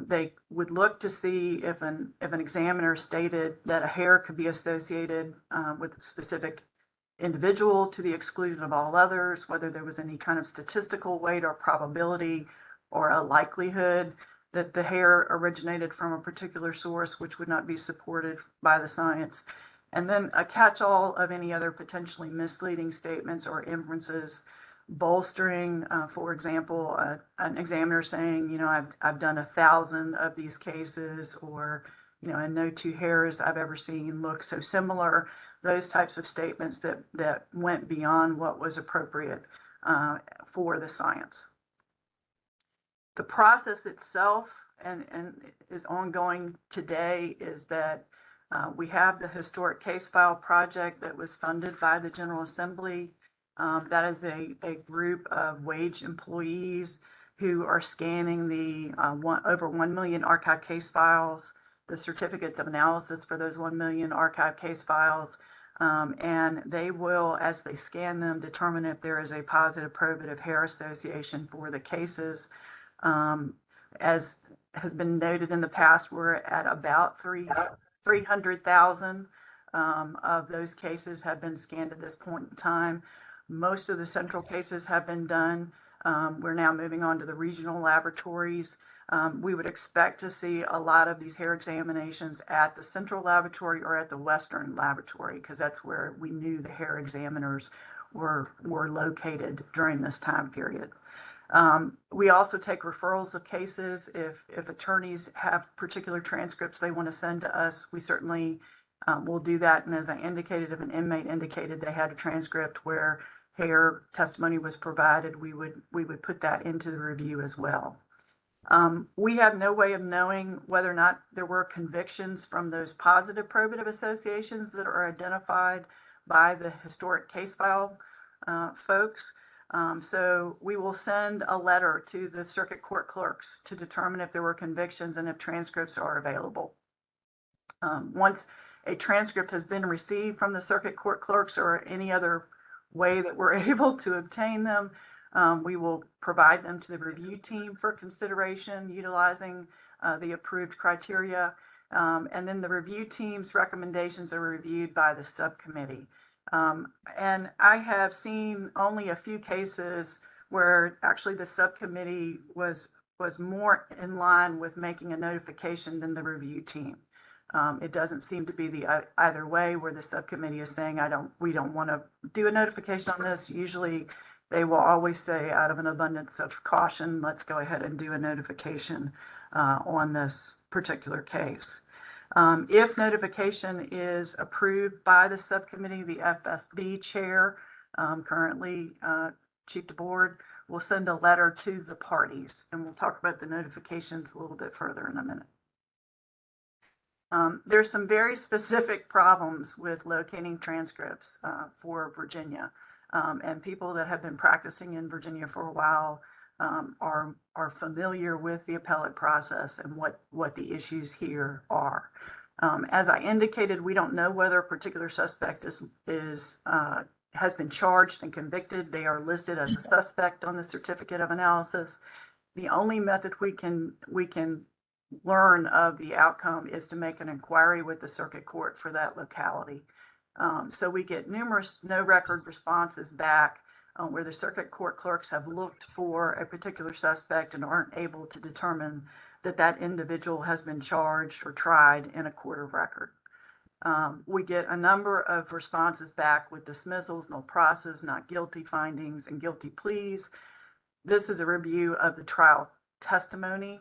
They would look to see if an examiner stated that a hair could be associated with a specific individual to the exclusion of all others, whether there was any kind of statistical weight or probability or a likelihood that the hair originated from a particular source which would not be supported by the science. And then a catch-all of any other potentially misleading statements or inferences bolstering, for example, an examiner saying, you know, I've done 1,000 of these cases, or, you know, and no two hairs I've ever seen look so similar. Those types of statements that went beyond what was appropriate for the science. The process itself and is ongoing today is that we have the Historic Case File Project that was funded by the General Assembly. That is a group of wage employees who are scanning the over 1 million archive case files, the certificates of analysis for those 1 million archive case files, and they will, as they scan them, determine if there is a positive probative hair association for the cases. As has been noted in the past, we're at about 300,000 of those cases have been scanned at this point in time. Most of the central cases have been done. We're now moving on to the regional laboratories. We would expect to see a lot of these hair examinations at the central laboratory or at the western laboratory, because that's where we knew the hair examiners were located during this time period. We also take referrals of cases. If attorneys have particular transcripts they want to send to us, we certainly will do that. And as I indicated, if an inmate indicated they had a transcript where hair testimony was provided, we would put that into the review as well. We have no way of knowing whether or not there were convictions from those positive probative associations that are identified by the historic case file folks. So we will send a letter to the circuit court clerks to determine if there were convictions and if transcripts are available. Once a transcript has been received from the circuit court clerks or any other way that we're able to obtain them, we will provide them to the review team for consideration utilizing the approved criteria. And then the review team's recommendations are reviewed by the subcommittee. And I have seen only a few cases where actually the subcommittee was more in line with making a notification than the review team. It doesn't seem to be the either way where the subcommittee is saying, we don't want to do a notification on this. Usually they will always say, out of an abundance of caution, let's go ahead and do a notification on this particular case. If notification is approved by the subcommittee, the FSB chair, currently Chief DeBoard, will send a letter to the parties, and we'll talk about the notifications a little bit further in a minute. There's some very specific problems with locating transcripts for Virginia, and people that have been practicing in Virginia for a while are familiar with the appellate process and what the issues here are. As I indicated, we don't know whether a particular suspect has been charged and convicted. They are listed as a suspect on the certificate of analysis. The only method we can learn of the outcome is to make an inquiry with the circuit court for that locality. So we get numerous no record responses back where the circuit court clerks have looked for a particular suspect and aren't able to determine that that individual has been charged or tried in a court of record. We get a number of responses back with dismissals, no process, not guilty findings, and guilty pleas. This is a review of the trial testimony.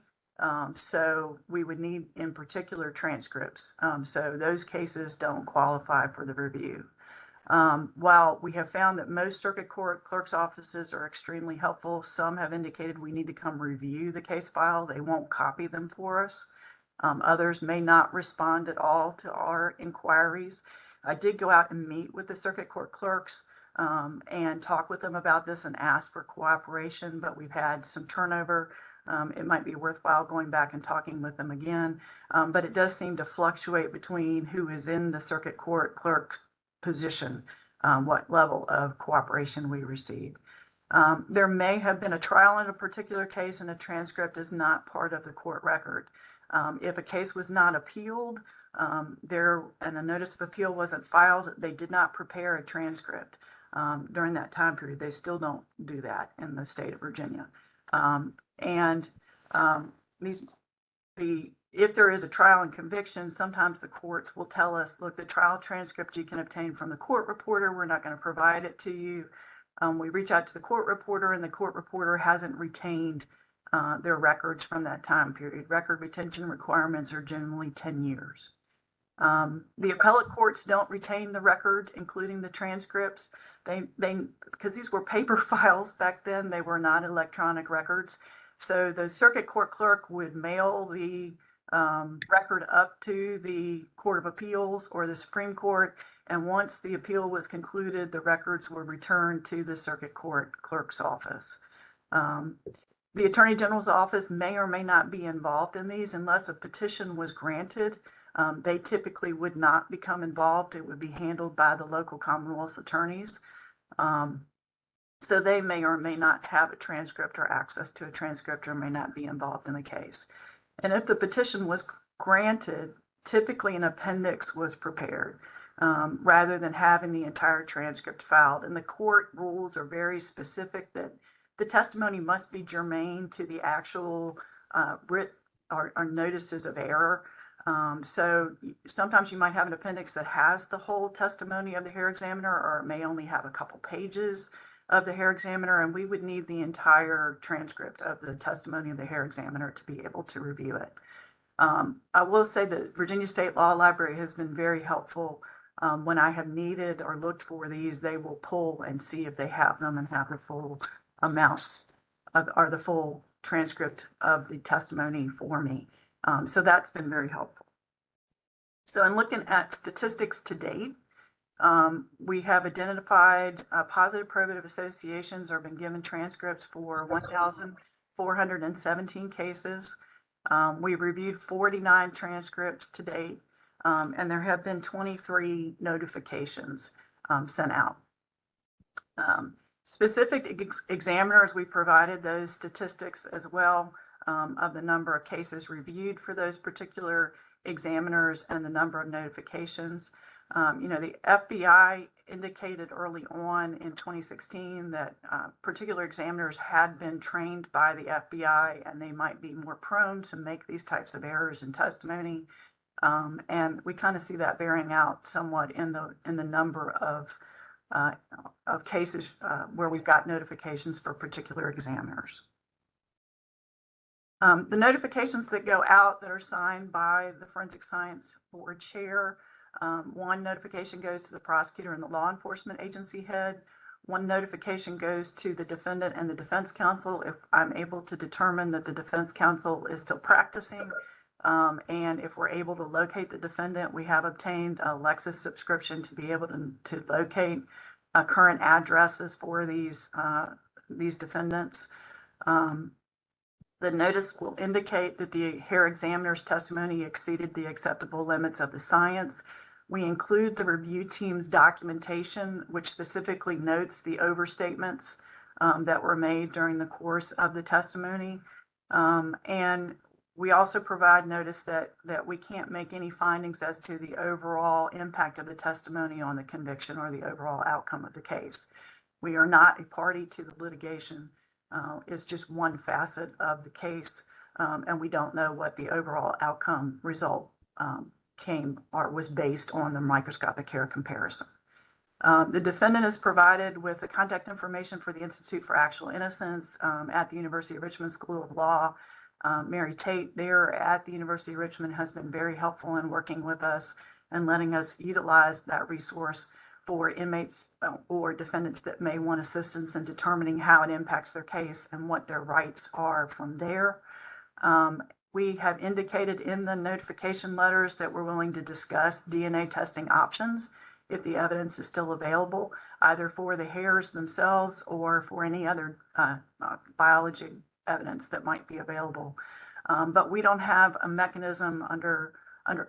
So we would need in particular transcripts. So those cases don't qualify for the review. While we have found that most circuit court clerks' offices are extremely helpful, some have indicated we need to come review the case file. They won't copy them for us. Others may not respond at all to our inquiries. I did go out and meet with the circuit court clerks and talk with them about this and ask for cooperation, but we've had some turnover. It might be worthwhile going back and talking with them again, but it does seem to fluctuate between who is in the circuit court clerk position, what level of cooperation we receive. There may have been a trial in a particular case and a transcript is not part of the court record. If a case was not appealed and a notice of appeal wasn't filed, they did not prepare a transcript during that time period. They still don't do that in the state of Virginia. If there is a trial and conviction, sometimes the courts will tell us, look, the trial transcript you can obtain from the court reporter. We're not going to provide it to you. We reach out to the court reporter and the court reporter hasn't retained their records from that time period. Record retention requirements are generally 10 years. The appellate courts don't retain the record, including the transcripts. Because these were paper files back then, they were not electronic records. So the circuit court clerk would mail the record up to the Court of Appeals or the Supreme Court. And once the appeal was concluded, the records were returned to the circuit court clerk's office. The Attorney General's office may or may not be involved in these unless a petition was granted. They typically would not become involved. It would be handled by the local Commonwealth's attorneys. So they may or may not have a transcript or access to a transcript or may not be involved in the case. And if the petition was granted, typically an appendix was prepared rather than having the entire transcript filed. And the court rules are very specific that the testimony must be germane to the actual writ or notices of error. So sometimes you might have an appendix that has the whole testimony of the hair examiner, or it may only have a couple pages of the hair examiner, and we would need the entire transcript of the testimony of the hair examiner to be able to review it. I will say that Virginia State Law Library has been very helpful. When I have needed or looked for these, they will pull and see if they have them and have the full amounts or the full transcript of the testimony for me. So that's been very helpful. So in looking at statistics to date, we have identified positive probative associations or been given transcripts for 1,417 cases. We've reviewed 49 transcripts to date, and there have been 23 notifications sent out. Specific examiners, we provided those statistics as well of the number of cases reviewed for those particular examiners and the number of notifications. The FBI indicated early on in 2016 that particular examiners had been trained by the FBI and they might be more prone to make these types of errors in testimony. And we kind of see that bearing out somewhat in the number of cases where we've got notifications for particular examiners. The notifications that go out that are signed by the Forensic Science Board Chair, one notification goes to the prosecutor and the law enforcement agency head. One notification goes to the defendant and the defense counsel if I'm able to determine that the defense counsel is still practicing. And if we're able to locate the defendant, we have obtained a Lexis subscription to be able to locate current addresses for these defendants. The notice will indicate that the hair examiner's testimony exceeded the acceptable limits of the science. We include the review team's documentation, which specifically notes the overstatements that were made during the course of the testimony. And we also provide notice that we can't make any findings as to the overall impact of the testimony on the conviction or the overall outcome of the case. We are not a party to the litigation. It's just one facet of the case, and we don't know what the overall outcome result came or was based on the microscopic hair comparison. The defendant is provided with the contact information for the Institute for Actual Innocence at the University of Richmond School of Law. Mary Tate there at the University of Richmond has been very helpful in working with us and letting us utilize that resource for inmates or defendants that may want assistance in determining how it impacts their case and what their rights are from there. We have indicated in the notification letters that we're willing to discuss DNA testing options if the evidence is still available, either for the hairs themselves or for any other biology evidence that might be available. But we don't have a mechanism under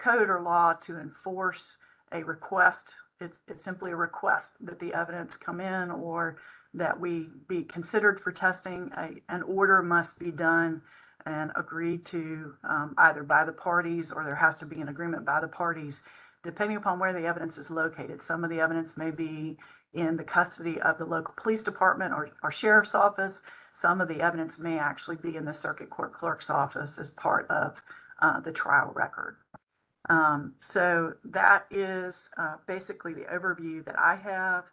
code or law to enforce a request. It's simply a request that the evidence come in or that we be considered for testing. An order must be done and agreed to either by the parties, or there has to be an agreement by the parties, depending upon where the evidence is located. Some of the evidence may be in the custody of the local police department or sheriff's office. Some of the evidence may actually be in the circuit court clerk's office as part of the trial record. So that is basically the overview that I have.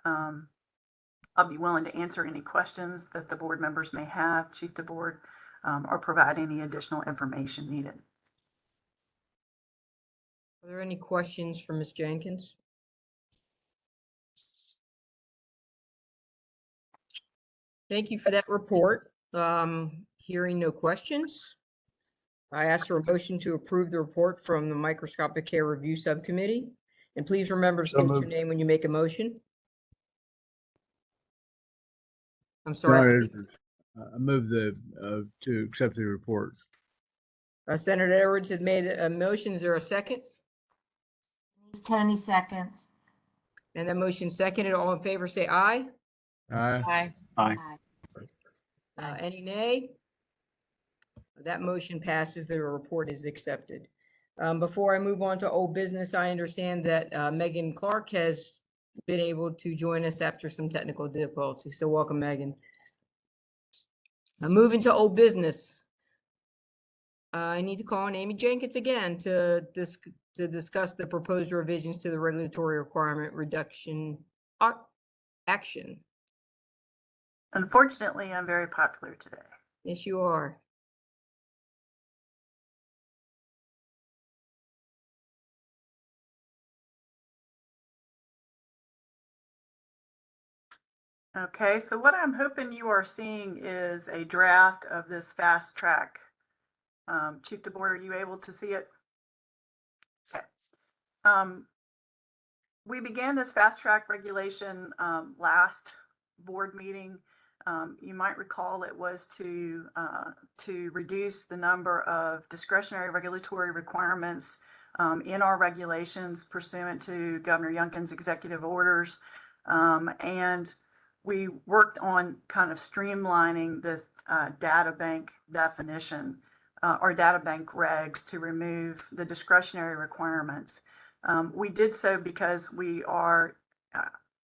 I'll be willing to answer any questions that the board members may have, Chief DeBoard, or provide any additional information needed. Are there any questions for Ms. Jenkins? Thank you for that report. Hearing no questions, I ask for a motion to approve the report from the Microscopic Hair Review Subcommittee. And please remember to state your name when you make a motion. I'm sorry. I move to accept the report. Senator Edwards had made a motion. Is there a second? Tony seconds. And that motion seconded. All in favor, say aye. Aye. Aye. Aye. Any nay? That motion passes. The report is accepted. Before I move on to old business, I understand that Megan Clark has been able to join us after some technical difficulties. So welcome, Megan. Moving to old business. I need to call on Amy Jenkins again to discuss the proposed revisions to the regulatory requirement reduction action. Unfortunately, I'm very popular today. Yes, you are. Okay, so what I'm hoping you are seeing is a draft of this fast track. Chief DeBoer, are you able to see it? Okay. We began this fast track regulation last board meeting. You might recall it was to reduce the number of discretionary regulatory requirements in our regulations pursuant to Governor Youngkin's executive orders. And we worked on kind of streamlining this data bank definition or data bank regs to remove the discretionary requirements. We did so because we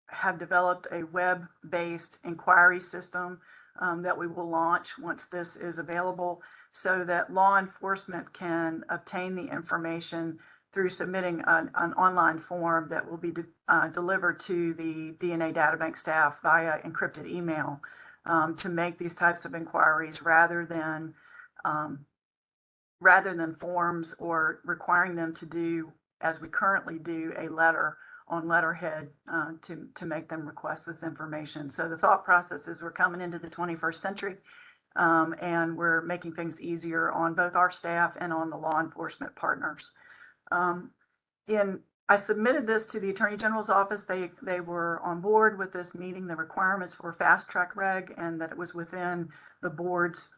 have developed a web-based inquiry system that we will launch once this is available, so that law enforcement can obtain the information through submitting an online form that will be delivered to the DNA databank staff via encrypted email to make these types of inquiries rather than forms or requiring them to do, as we currently do, a letter on letterhead to make them request this information. So the thought process is we're coming into the 21st century and we're making things easier on both our staff and on the law enforcement partners. I submitted this to the Attorney General's office. They were on board with this meeting the requirements for fast track reg, and that it was within the board's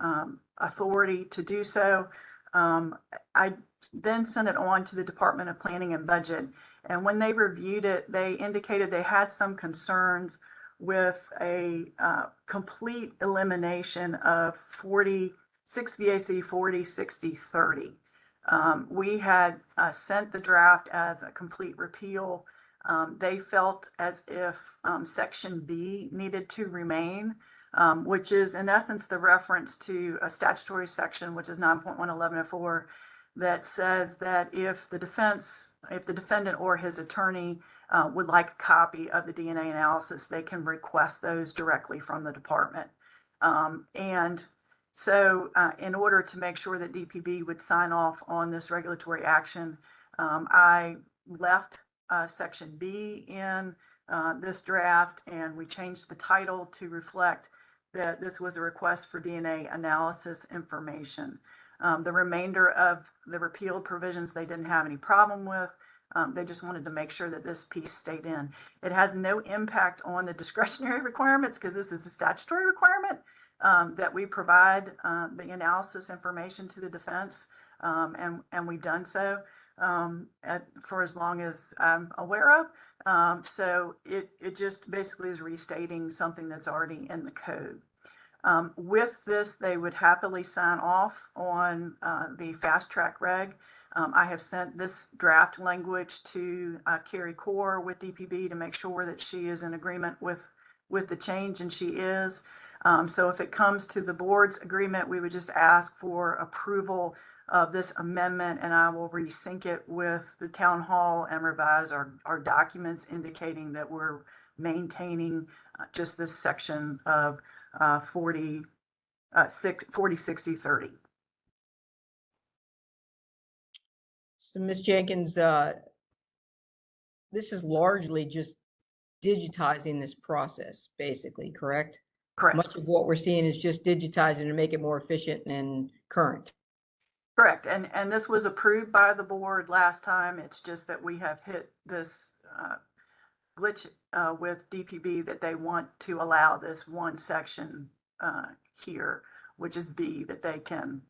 authority to do so. I then sent it on to the Department of Planning and Budget, and when they reviewed it, they indicated they had some concerns with a complete elimination of 6 VAC 40, 60, 30. We had sent the draft as a complete repeal. They felt as if Section B needed to remain, which is in essence the reference to a statutory section, which is 9.11104, that says that if the defendant or his attorney would like a copy of the DNA analysis, they can request those directly from the department. And so in order to make sure that DPB would sign off on this regulatory action, I left Section B in this draft, and we changed the title to reflect that this was a request for DNA analysis information. The remainder of the repealed provisions they didn't have any problem with. They just wanted to make sure that this piece stayed in. It has no impact on the discretionary requirements because this is a statutory requirement that we provide the analysis information to the defense, and we've done so for as long as I'm aware of. So it just basically is restating something that's already in the code. With this, they would happily sign off on the fast track reg. I have sent this draft language to Carrie Core with DPB to make sure that she is in agreement with the change, and she is. So if it comes to the board's agreement, we would just ask for approval of this amendment, and I will resync it with the town hall and revise our documents indicating that we're maintaining just this section of 40, 60, 30. So Ms. Jenkins, this is largely just digitizing this process, basically, correct? Correct. Much of what we're seeing is just digitizing to make it more efficient and current. Correct. And this was approved by the board last time. It's just that we have hit this glitch with DPB that they want to allow this one section here, which is B, that they can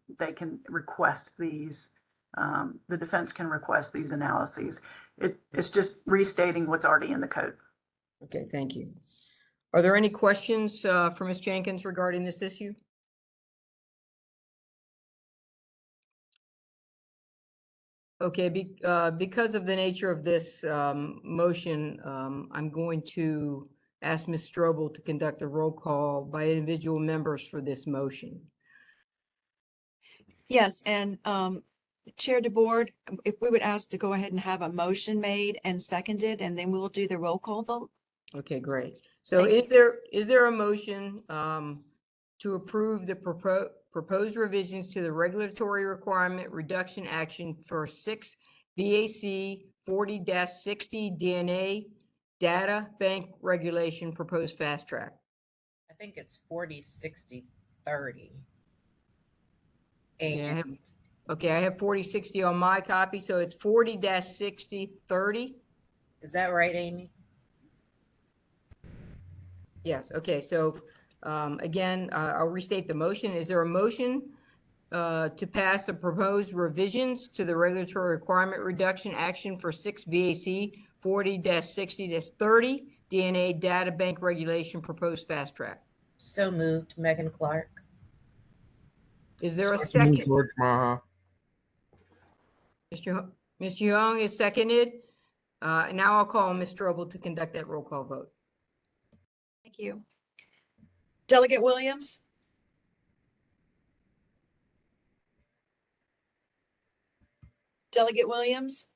request these. The defense can request these analyses. It's just restating what's already in the code. Okay, thank you. Are there any questions for Ms. Jenkins regarding this issue? Okay, because of the nature of this motion, I'm going to ask Ms. Strobel to conduct a roll call by individual members for this motion. Yes, and Chair DeBoard, if we would ask to go ahead and have a motion made and seconded, and then we'll do the roll call vote. Okay, great. So Thank is there a motion to approve the proposed revisions to the regulatory requirement reduction action for 6 VAC 40-60 DNA data bank regulation proposed fast track? I think it's 40-60-30. Yeah, I have, And okay, I have 40-60 on my copy, so it's 40-60-30. is that right, Amy? Yes, okay, so again, I'll restate the motion. Is there a motion to pass the proposed revisions to the regulatory requirement reduction action for 6 VAC 40-60-30 DNA data bank regulation proposed fast track? So moved, Megan Clark. Is there a second? George Maha. Mr. Young is seconded. Now I'll call Ms. Strobel to conduct that roll call vote. Thank you. Delegate Williams? Delegate Williams?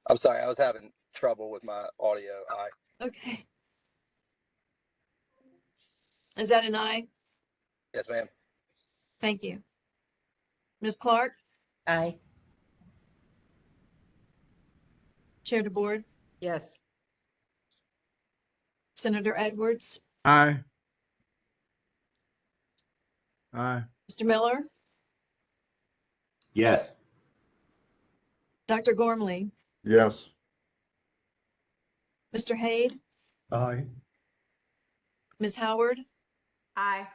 I'm sorry, I was having trouble with my audio. Okay. Is that an aye? Yes, ma'am. Thank you. Ms. Clark? Aye. Chair DeBoard? Yes. Senator Edwards? Aye. Aye. Mr. Miller? Yes. Dr. Gormley? Yes. Mr. Haid? Aye. Ms. Howard? Aye.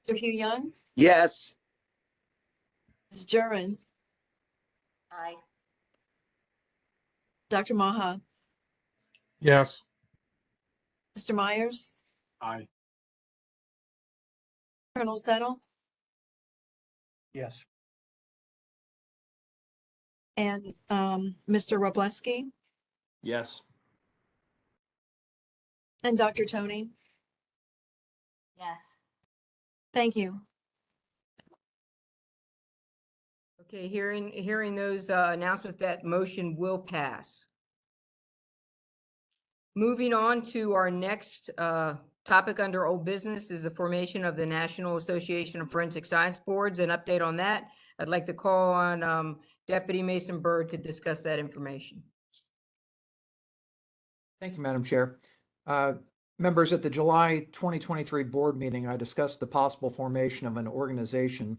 Mr. Hugh Young? Yes. Ms. Jurin? Aye. Dr. Maha? Yes. Mr. Myers? Aye. Colonel Settle? Yes. And Mr. Robleski? Yes. And Dr. Tony? Yes. Thank you. Okay, hearing those announcements, that motion will pass. Moving on to our next topic under old business is the formation of the National Association of Forensic Science Boards. An update on that. I'd like to call on Deputy Mason Byrd to discuss that information. Thank you, Madam Chair. Members, at the July 2023 board meeting, I discussed the possible formation of an organization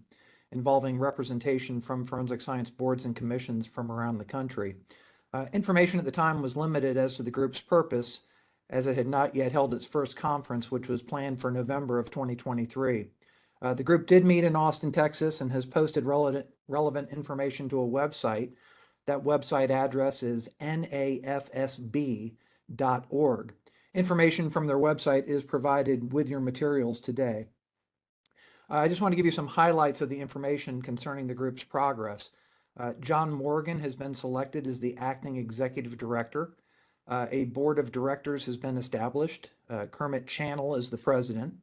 involving representation from forensic science boards and commissions from around the country. Information at the time was limited as to the group's purpose, as it had not yet held its first conference, which was planned for November of 2023. The group did meet in Austin, Texas, and has posted relevant information to a website. That website address is nafsb.org. Information from their website is provided with your materials today. I just want to give you some highlights of the information concerning the group's progress. John Morgan has been selected as the acting executive director. A board of directors has been established. Kermit Channel is the president.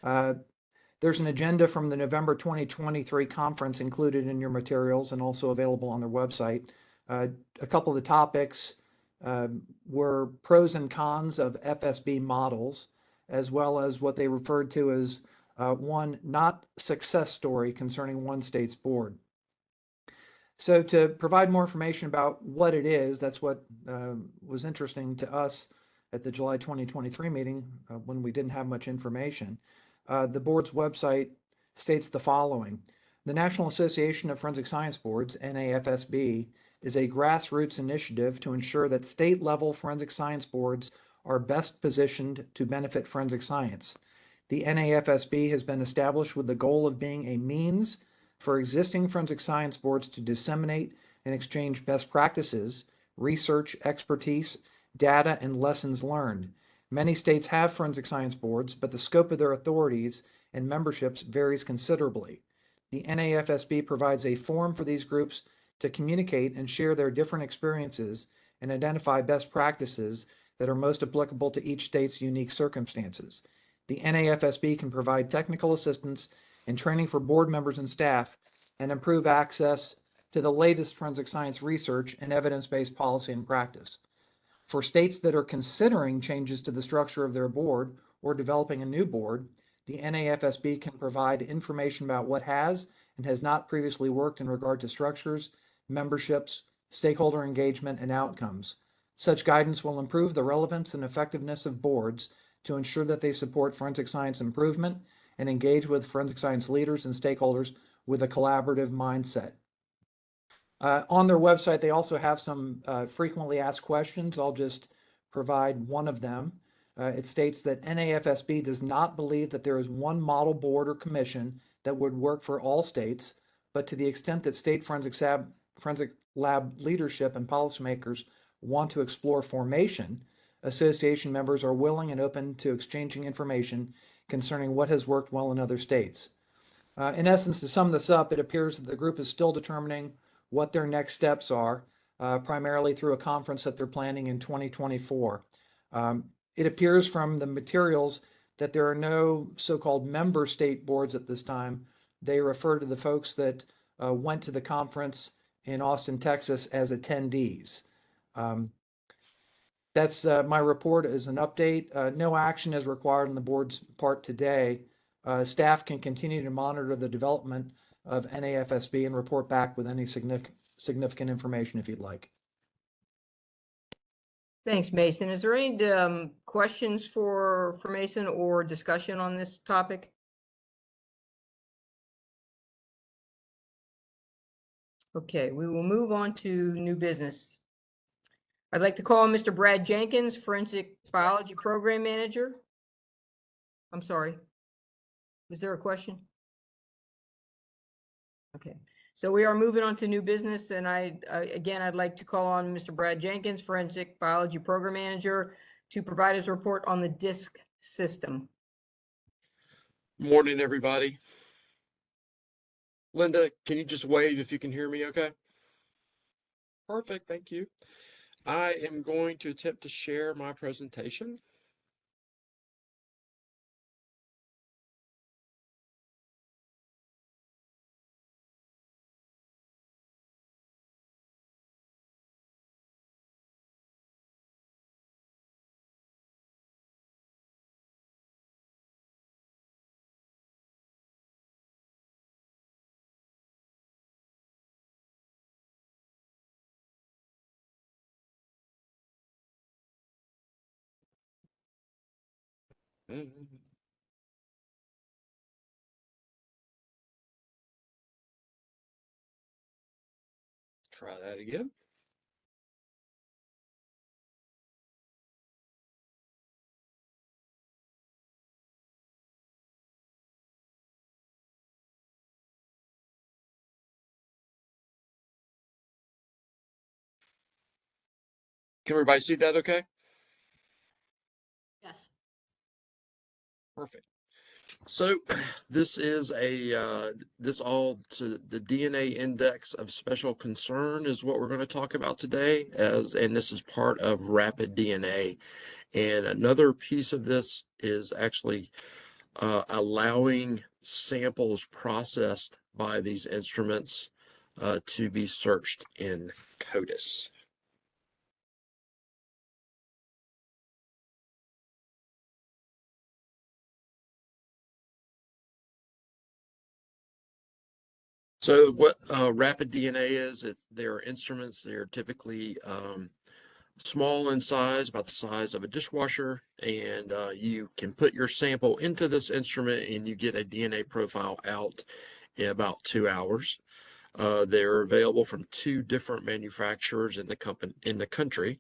There's an agenda from the November 2023 conference included in your materials and also available on their website. A couple of the topics were pros and cons of FSB models, as well as what they referred to as one not success story concerning one state's board. So to provide more information about what it is, that's what was interesting to us at the July 2023 meeting when we didn't have much information. The board's website states the following. The National Association of Forensic Science Boards, NAFSB, is a grassroots initiative to ensure that state-level forensic science boards are best positioned to benefit forensic science. The NAFSB has been established with the goal of being a means for existing forensic science boards to disseminate and exchange best practices, research, expertise, data, and lessons learned. Many states have forensic science boards, but the scope of their authorities and memberships varies considerably. The NAFSB provides a forum for these groups to communicate and share their different experiences and identify best practices that are most applicable to each state's unique circumstances. The NAFSB can provide technical assistance and training for board members and staff and improve access to the latest forensic science research and evidence-based policy and practice. For states that are considering changes to the structure of their board or developing a new board, the NAFSB can provide information about what has and has not previously worked in regard to structures, memberships, stakeholder engagement, and outcomes. Such guidance will improve the relevance and effectiveness of boards to ensure that they support forensic science improvement and engage with forensic science leaders and stakeholders with a collaborative mindset. On their website, they also have some frequently asked questions. I'll just provide one of them. It states that NAFSB does not believe that there is one model board or commission that would work for all states, but to the extent that state forensic lab leadership and policymakers want to explore formation, association members are willing and open to exchanging information concerning what has worked well in other states. In essence, to sum this up, it appears that the group is still determining what their next steps are, primarily through a conference that they're planning in 2024. It appears from the materials that there are no so-called member state boards at this time. They refer to the folks that went to the conference in Austin, Texas as attendees. That's my report as an update. No action is required on the board's part today. Staff can continue to monitor the development of NAFSB and report back with any significant information if you'd like. Thanks, Mason. Is there any questions for Mason or discussion on this topic? Okay, we will move on to new business. I'd like to call Mr. Brad Jenkins, Forensic Biology Program Manager. I'm sorry. Is there a question? Okay, so we are moving on to new business, and I'd like to call on Mr. Brad Jenkins, Forensic Biology Program Manager, to provide his report on the DISC system. Morning, everybody. Linda, can you just wave if you can hear me okay? Perfect, thank you. I am going to attempt to share my presentation. Try that again. Can everybody see that okay? Yes. Perfect. So this is the DNA index of special concern is what we're going to talk about today, and this is part of Rapid DNA. And another piece of this is actually allowing samples processed by these instruments to be searched in CODIS. So what Rapid DNA is, they're instruments. They're typically small in size, about the size of a dishwasher, and you can put your sample into this instrument and you get a DNA profile out in about 2 hours. They're available from 2 different manufacturers in the country.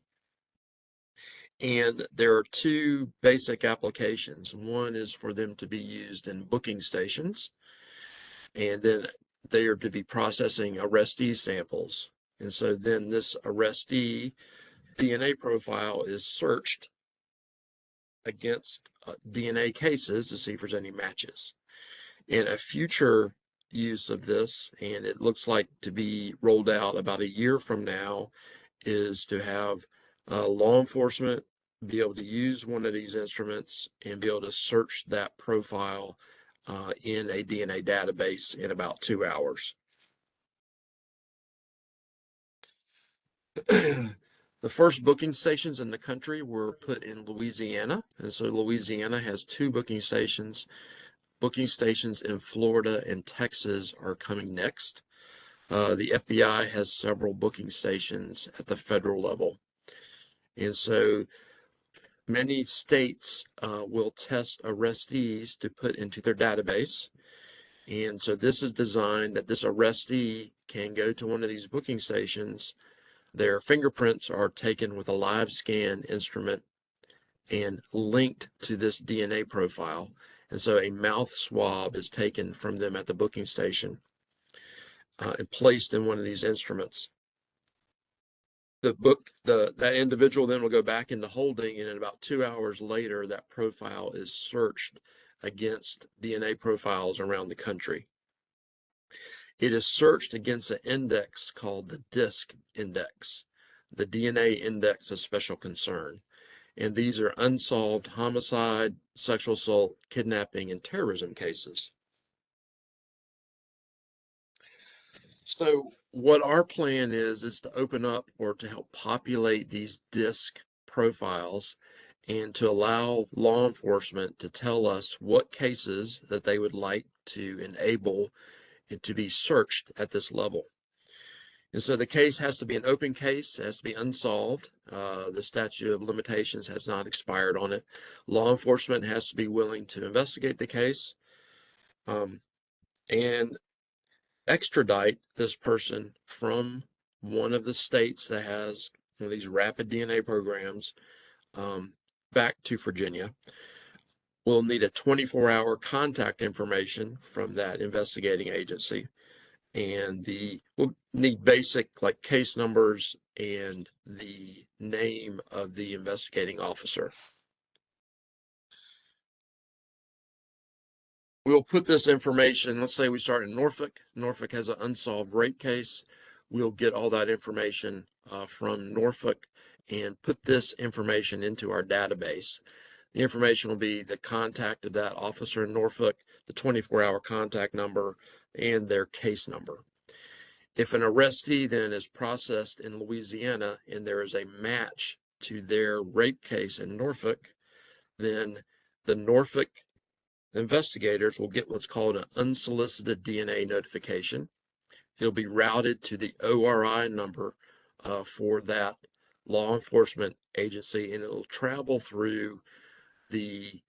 And there are 2 basic applications. One is for them to be used in booking stations, and then they are to be processing arrestee samples. And so then this arrestee DNA profile is searched against DNA cases to see if there's any matches. In a future use of this, and it looks like to be rolled out about a year from now, is to have law enforcement be able to use one of these instruments and be able to search that profile in a DNA database in about 2 hours. The first booking stations in the country were put in Louisiana, and so Louisiana has 2 booking stations. Booking stations in Florida and Texas are coming next. The FBI has several booking stations at the federal level. And so many states will test arrestees to put into their database. And so this is designed that this arrestee can go to one of these booking stations. Their fingerprints are taken with a live scan instrument and linked to this DNA profile. And so a mouth swab is taken from them at the booking station and placed in one of these instruments. That individual then will go back into holding, and in about 2 hours later, that profile is searched against DNA profiles around the country. It is searched against an index called the DISC index, the DNA Index of Special Concern. And these are unsolved homicide, sexual assault, kidnapping, and terrorism cases. So what our plan is to open up or to help populate these DISC profiles and to allow law enforcement to tell us what cases that they would like to enable and to be searched at this level. And so the case has to be an open case, it has to be unsolved. The statute of limitations has not expired on it. Law enforcement has to be willing to investigate the case and extradite this person from one of the states that has one of these rapid DNA programs back to Virginia. We'll need a 24-hour contact information from that investigating agency. And we'll need basic like case numbers and the name of the investigating officer. We'll put this information, let's say we start in Norfolk. Norfolk has an unsolved rape case. We'll get all that information from Norfolk and put this information into our database. The information will be the contact of that officer in Norfolk, the 24-hour contact number, and their case number. If an arrestee then is processed in Louisiana and there is a match to their rape case in Norfolk, then the Norfolk investigators will get what's called an unsolicited DNA notification. It'll be routed to the ORI number for that law enforcement agency, and it'll travel through the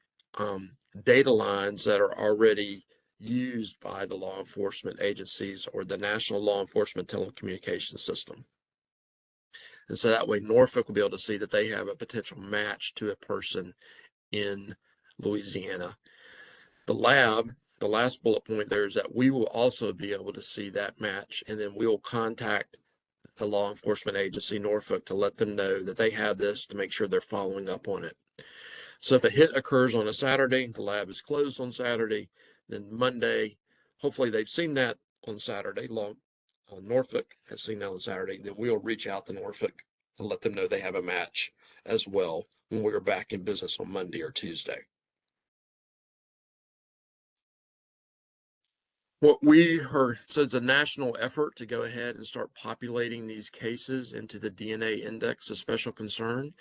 data lines that are already used by the law enforcement agencies or the National Law Enforcement Telecommunications System. And so that way Norfolk will be able to see that they have a potential match to a person in Louisiana. The lab, the last bullet point there, is that we will also be able to see that match, and then we will contact the law enforcement agency, Norfolk, to let them know that they have this to make sure they're following up on it. So if a hit occurs on a Saturday, the lab is closed on Saturday, then Monday, hopefully they've seen that on Saturday, Norfolk has seen that on Saturday, then we'll reach out to Norfolk and let them know they have a match as well when we're back in business on Monday or Tuesday. So it's a national effort to go ahead and start populating these cases into the DNA Index of Special Concern.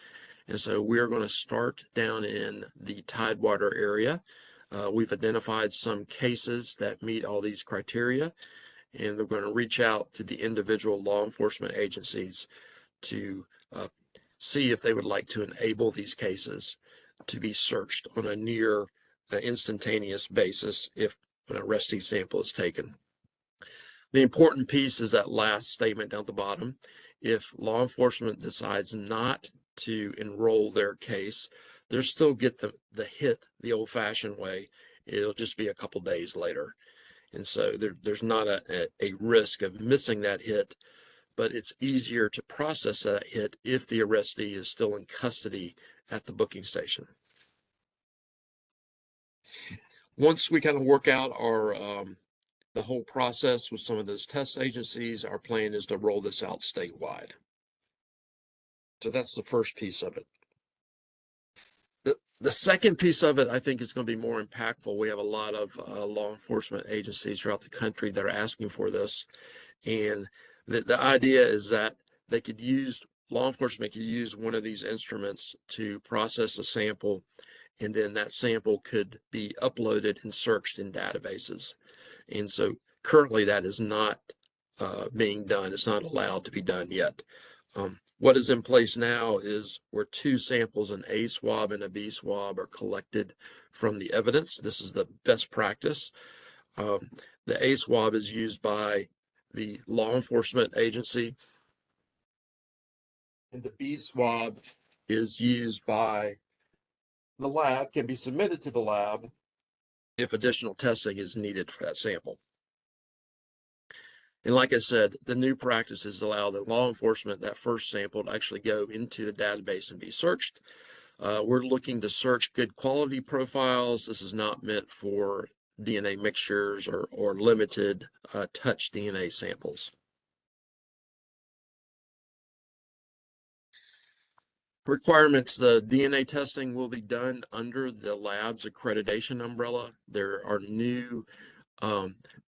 And so we're going to start down in the Tidewater area. We've identified some cases that meet all these criteria, and they're going to reach out to the individual law enforcement agencies to see if they would like to enable these cases to be searched on a near instantaneous basis if an arrestee sample is taken. The important piece is that last statement down at the bottom. If law enforcement decides not to enroll their case, they'll still get the hit the old-fashioned way. It'll just be a couple days later. And so there's not a risk of missing that hit, but it's easier to process that hit if the arrestee is still in custody at the booking station. Once we kind of work out our the whole process with some of those test agencies. Our plan is to roll this out statewide. So that's the first piece of it. The second piece of it, I think, is going to be more impactful. We have a lot of law enforcement agencies throughout the country that are asking for this. And the idea is that they could use, law enforcement could use one of these instruments to process a sample, and then that sample could be uploaded and searched in databases. And so currently that is not being done. It's not allowed to be done yet. What is in place now is where two samples, an A swab and a B swab, are collected from the evidence. This is the best practice. The A swab is used by the law enforcement agency, and the B swab is used by the lab, can be submitted to the lab if additional testing is needed for that sample. And like I said, the new practices allow the law enforcement, that first sample, to actually go into the database and be searched. We're looking to search good quality profiles. This is not meant for DNA mixtures or limited touch DNA samples. Requirements: the DNA testing will be done under the lab's accreditation umbrella. There are new,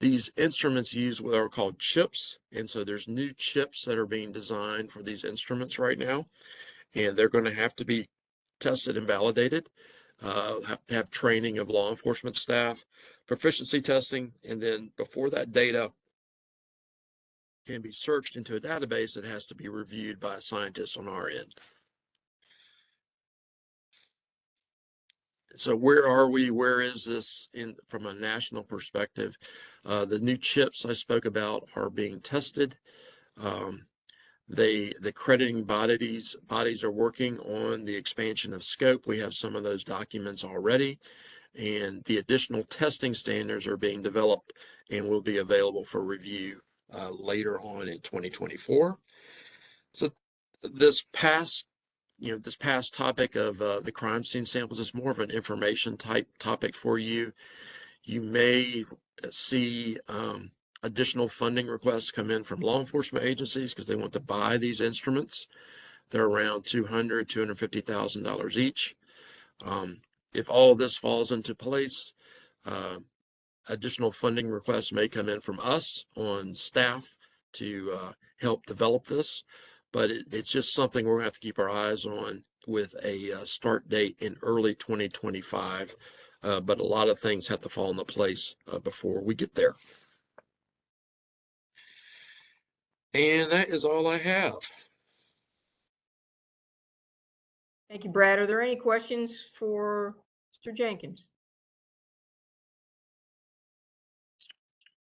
these instruments use what are called chips. And so there's new chips that are being designed for these instruments right now. And they're going to have to be tested and validated, have to have training of law enforcement staff, proficiency testing. And then before that data can be searched into a database, it has to be reviewed by a scientist on our end. So where are we? Where is this in from a national perspective? The new chips I spoke about are being tested. The accrediting bodies are working on the expansion of scope. We have some of those documents already, and the additional testing standards are being developed and will be available for review later on in 2024. So this past topic of the crime scene samples is more of an information type topic for you. You may see additional funding requests come in from law enforcement agencies because they want to buy these instruments. They're around $200,000, $250,000 each. If all of this falls into place, additional funding requests may come in from us on staff to help develop this. But it's just something we're going to have to keep our eyes on with a start date in early 2025. But a lot of things have to fall into place before we get there. And that is all I have. Thank you, Brad. Are there any questions for Mr. Jenkins?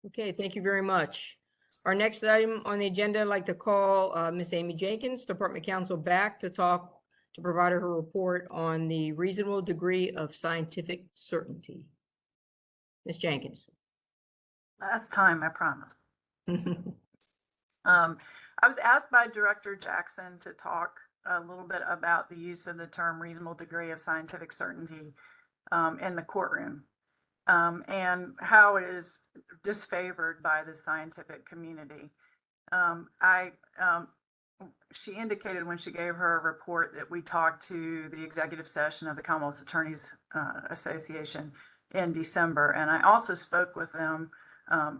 Okay, thank you very much. Our next item on the agenda, I'd like to call Ms. Amy Jenkins, Department Counsel, back to provide her report on the reasonable degree of scientific certainty. Ms. Jenkins. Last time, I promise. I was asked by Director Jackson to talk a little bit about the use of the term reasonable degree of scientific certainty in the courtroom. And how it is disfavored by the scientific community. She indicated when she gave her report that we talked to the executive session of the Commonwealth Attorneys Association in December, and I also spoke with them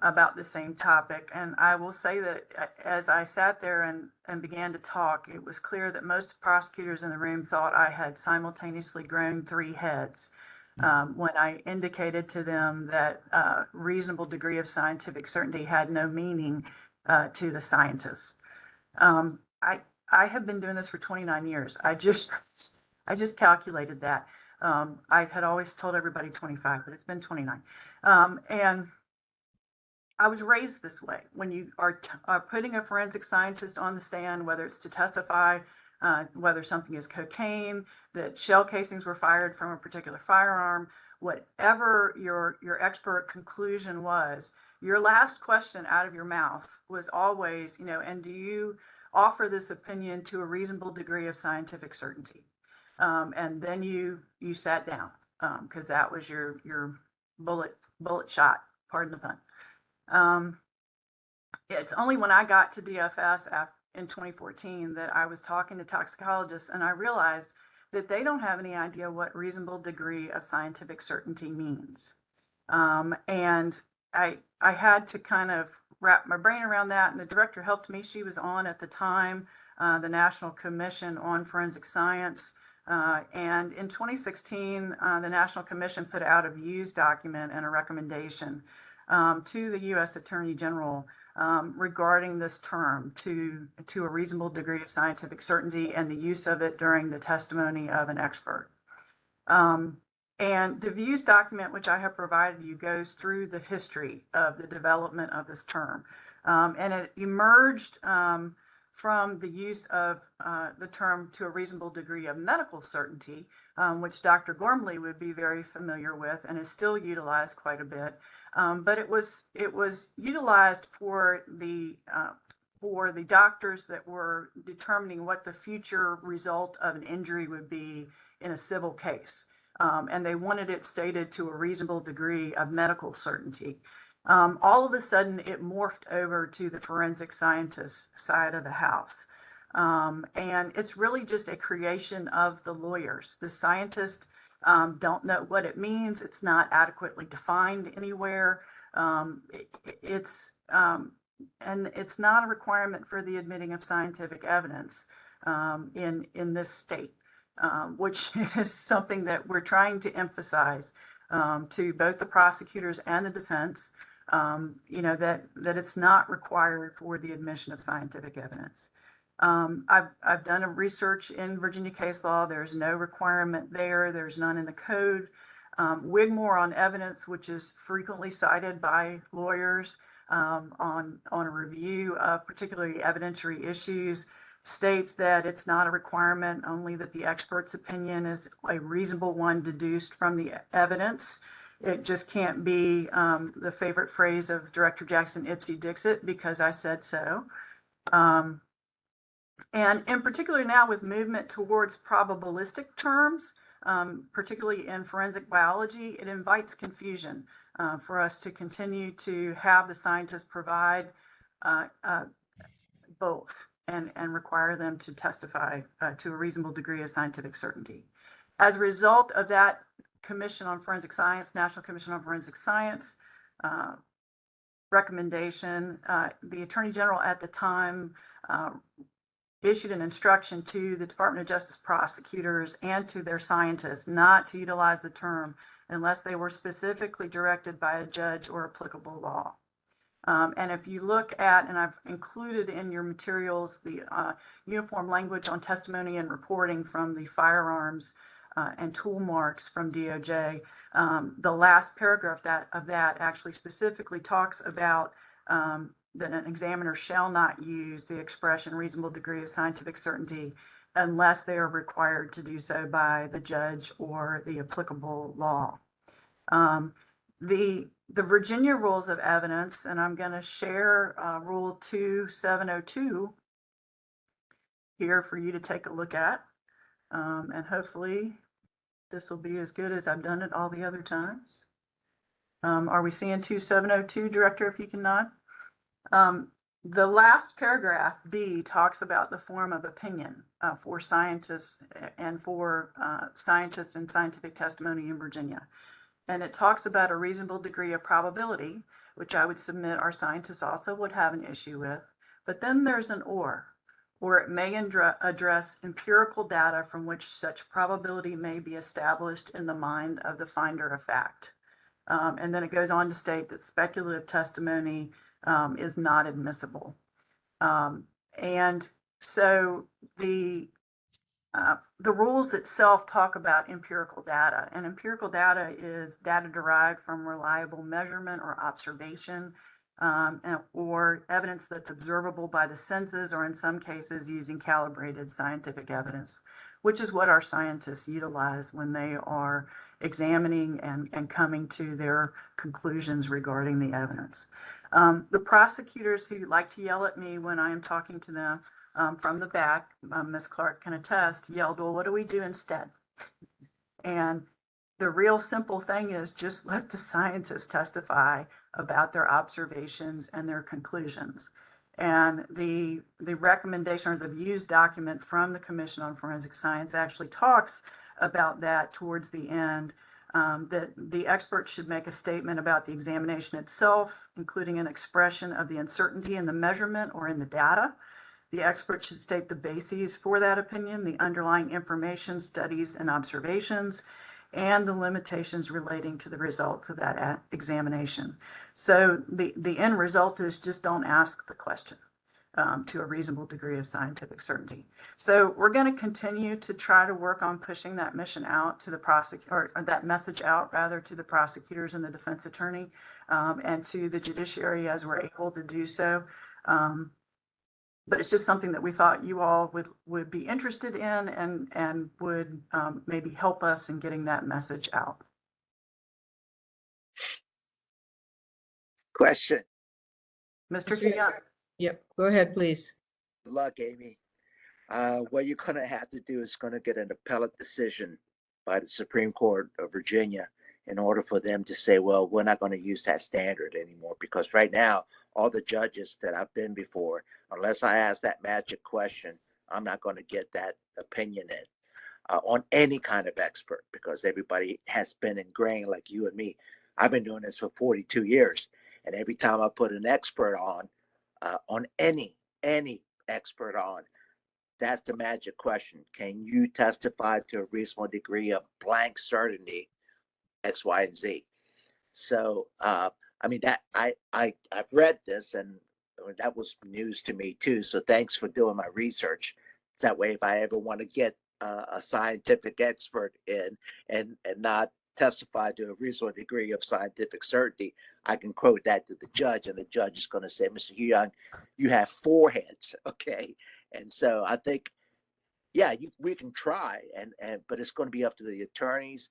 about the same topic. And I will say that as I sat there and began to talk, it was clear that most prosecutors in the room thought I had simultaneously grown 3 heads. When I indicated to them that reasonable degree of scientific certainty had no meaning to the scientists. I have been doing this for 29 years. I just calculated that. I had always told everybody 25, but it's been 29. And I was raised this way. When you are putting a forensic scientist on the stand, whether it's to testify, whether something is cocaine, that shell casings were fired from a particular firearm, whatever your expert conclusion was, your last question out of your mouth was always, and do you offer this opinion to a reasonable degree of scientific certainty? And then you sat down because that was your bullet shot, pardon the pun. It's only when I got to DFS in 2014 that I was talking to toxicologists, and I realized that they don't have any idea what reasonable degree of scientific certainty means. And I had to kind of wrap my brain around that, and the director helped me. She was on at the time, the National Commission on Forensic Science. And in 2016, the National Commission put out a views document and a recommendation to the U.S. Attorney General regarding this term, to a reasonable degree of scientific certainty, and the use of it during the testimony of an expert. And the views document, which I have provided you, goes through the history of the development of this term. And it emerged from the use of the term to a reasonable degree of medical certainty, which Dr. Gormley would be very familiar with and is still utilized quite a bit. But it was utilized for the doctors that were determining what the future result of an injury would be in a civil case. And they wanted it stated to a reasonable degree of medical certainty. All of a sudden, it morphed over to the forensic scientist side of the house. And it's really just a creation of the lawyers. The scientists don't know what it means. It's not adequately defined anywhere. And it's not a requirement for the admitting of scientific evidence in this state, which is something that we're trying to emphasize to both the prosecutors and the defense. That it's not required for the admission of scientific evidence. I've done a research in Virginia case law. There's no requirement there. There's none in the code. Wigmore on evidence, which is frequently cited by lawyers on a review of particularly evidentiary issues, states that it's not a requirement, only that the expert's opinion is a reasonable one deduced from the evidence. It just can't be the favorite phrase of Director Jackson, Ipsy Dixit, because I said so. And in particular now with movement towards probabilistic terms, particularly in forensic biology, it invites confusion for us to continue to have the scientists provide both and require them to testify to a reasonable degree of scientific certainty. As a result of that Commission on Forensic Science, National Commission on Forensic Science recommendation, the Attorney General at the time issued an instruction to the Department of Justice prosecutors and to their scientists not to utilize the term unless they were specifically directed by a judge or applicable law. And if you look at, and I've included in your materials, the uniform language on testimony and reporting from the firearms and tool marks from DOJ, the last paragraph of that actually specifically talks about that an examiner shall not use the expression reasonable degree of scientific certainty unless they are required to do so by the judge or the applicable law. The Virginia Rules of Evidence, and I'm going to share Rule 2702 here for you to take a look at, and hopefully this will be as good as I've done it all the other times. Are we seeing 2702, Director, if you can nod? The last paragraph, B, talks about the form of opinion for scientists and for scientists and scientific testimony in Virginia. And it talks about a reasonable degree of probability, which I would submit our scientists also would have an issue with. But then there's an or it may address empirical data from which such probability may be established in the mind of the finder of fact. And then it goes on to state that speculative testimony is not admissible. And so the rules itself talk about empirical data, and empirical data is data derived from reliable measurement or observation, or evidence that's observable by the senses, or in some cases using calibrated scientific evidence, which is what our scientists utilize when they are examining and coming to their conclusions regarding the evidence. The prosecutors who like to yell at me when I am talking to them from the back, Ms. Clark can attest, yelled, well, what do we do instead? And the real simple thing is just let the scientists testify about their observations and their conclusions. And the recommendation or the views document from the Commission on Forensic Science actually talks about that towards the end, that the expert should make a statement about the examination itself, including an expression of the uncertainty in the measurement or in the data. The expert should state the bases for that opinion, the underlying information, studies, and observations, and the limitations relating to the results of that examination. So the end result is just don't ask the question to a reasonable degree of scientific certainty. So we're going to continue to try to work on pushing that mission out to the prosecutor, or that message out rather, to the prosecutors and the defense attorney, and to the judiciary as we're able to do so. But it's just something that we thought you all would be interested in and would maybe help us in getting that message out. Question. Mr. Young. Yep, go ahead, please. Good luck, Amy. What you're going to have to do is going to get an appellate decision by the Supreme Court of Virginia in order for them to say, well, we're not going to use that standard anymore. Because right now, all the judges that I've been before, unless I ask that magic question, I'm not going to get that opinion in on any kind of expert, because everybody has been ingrained like you and me. I've been doing this for 42 years. And every time I put an expert on any expert on, that's the magic question. Can you testify to a reasonable degree of blank certainty, X, Y, and Z? So, I mean, that I've read this, and that was news to me too. So thanks for doing my research. That way, if I ever want to get a scientific expert in and not testify to a reasonable degree of scientific certainty, I can quote that to the judge, and the judge is going to say, Mr. Young, you have four heads, okay? And so I think, yeah, we can try, but it's going to be up to the attorneys,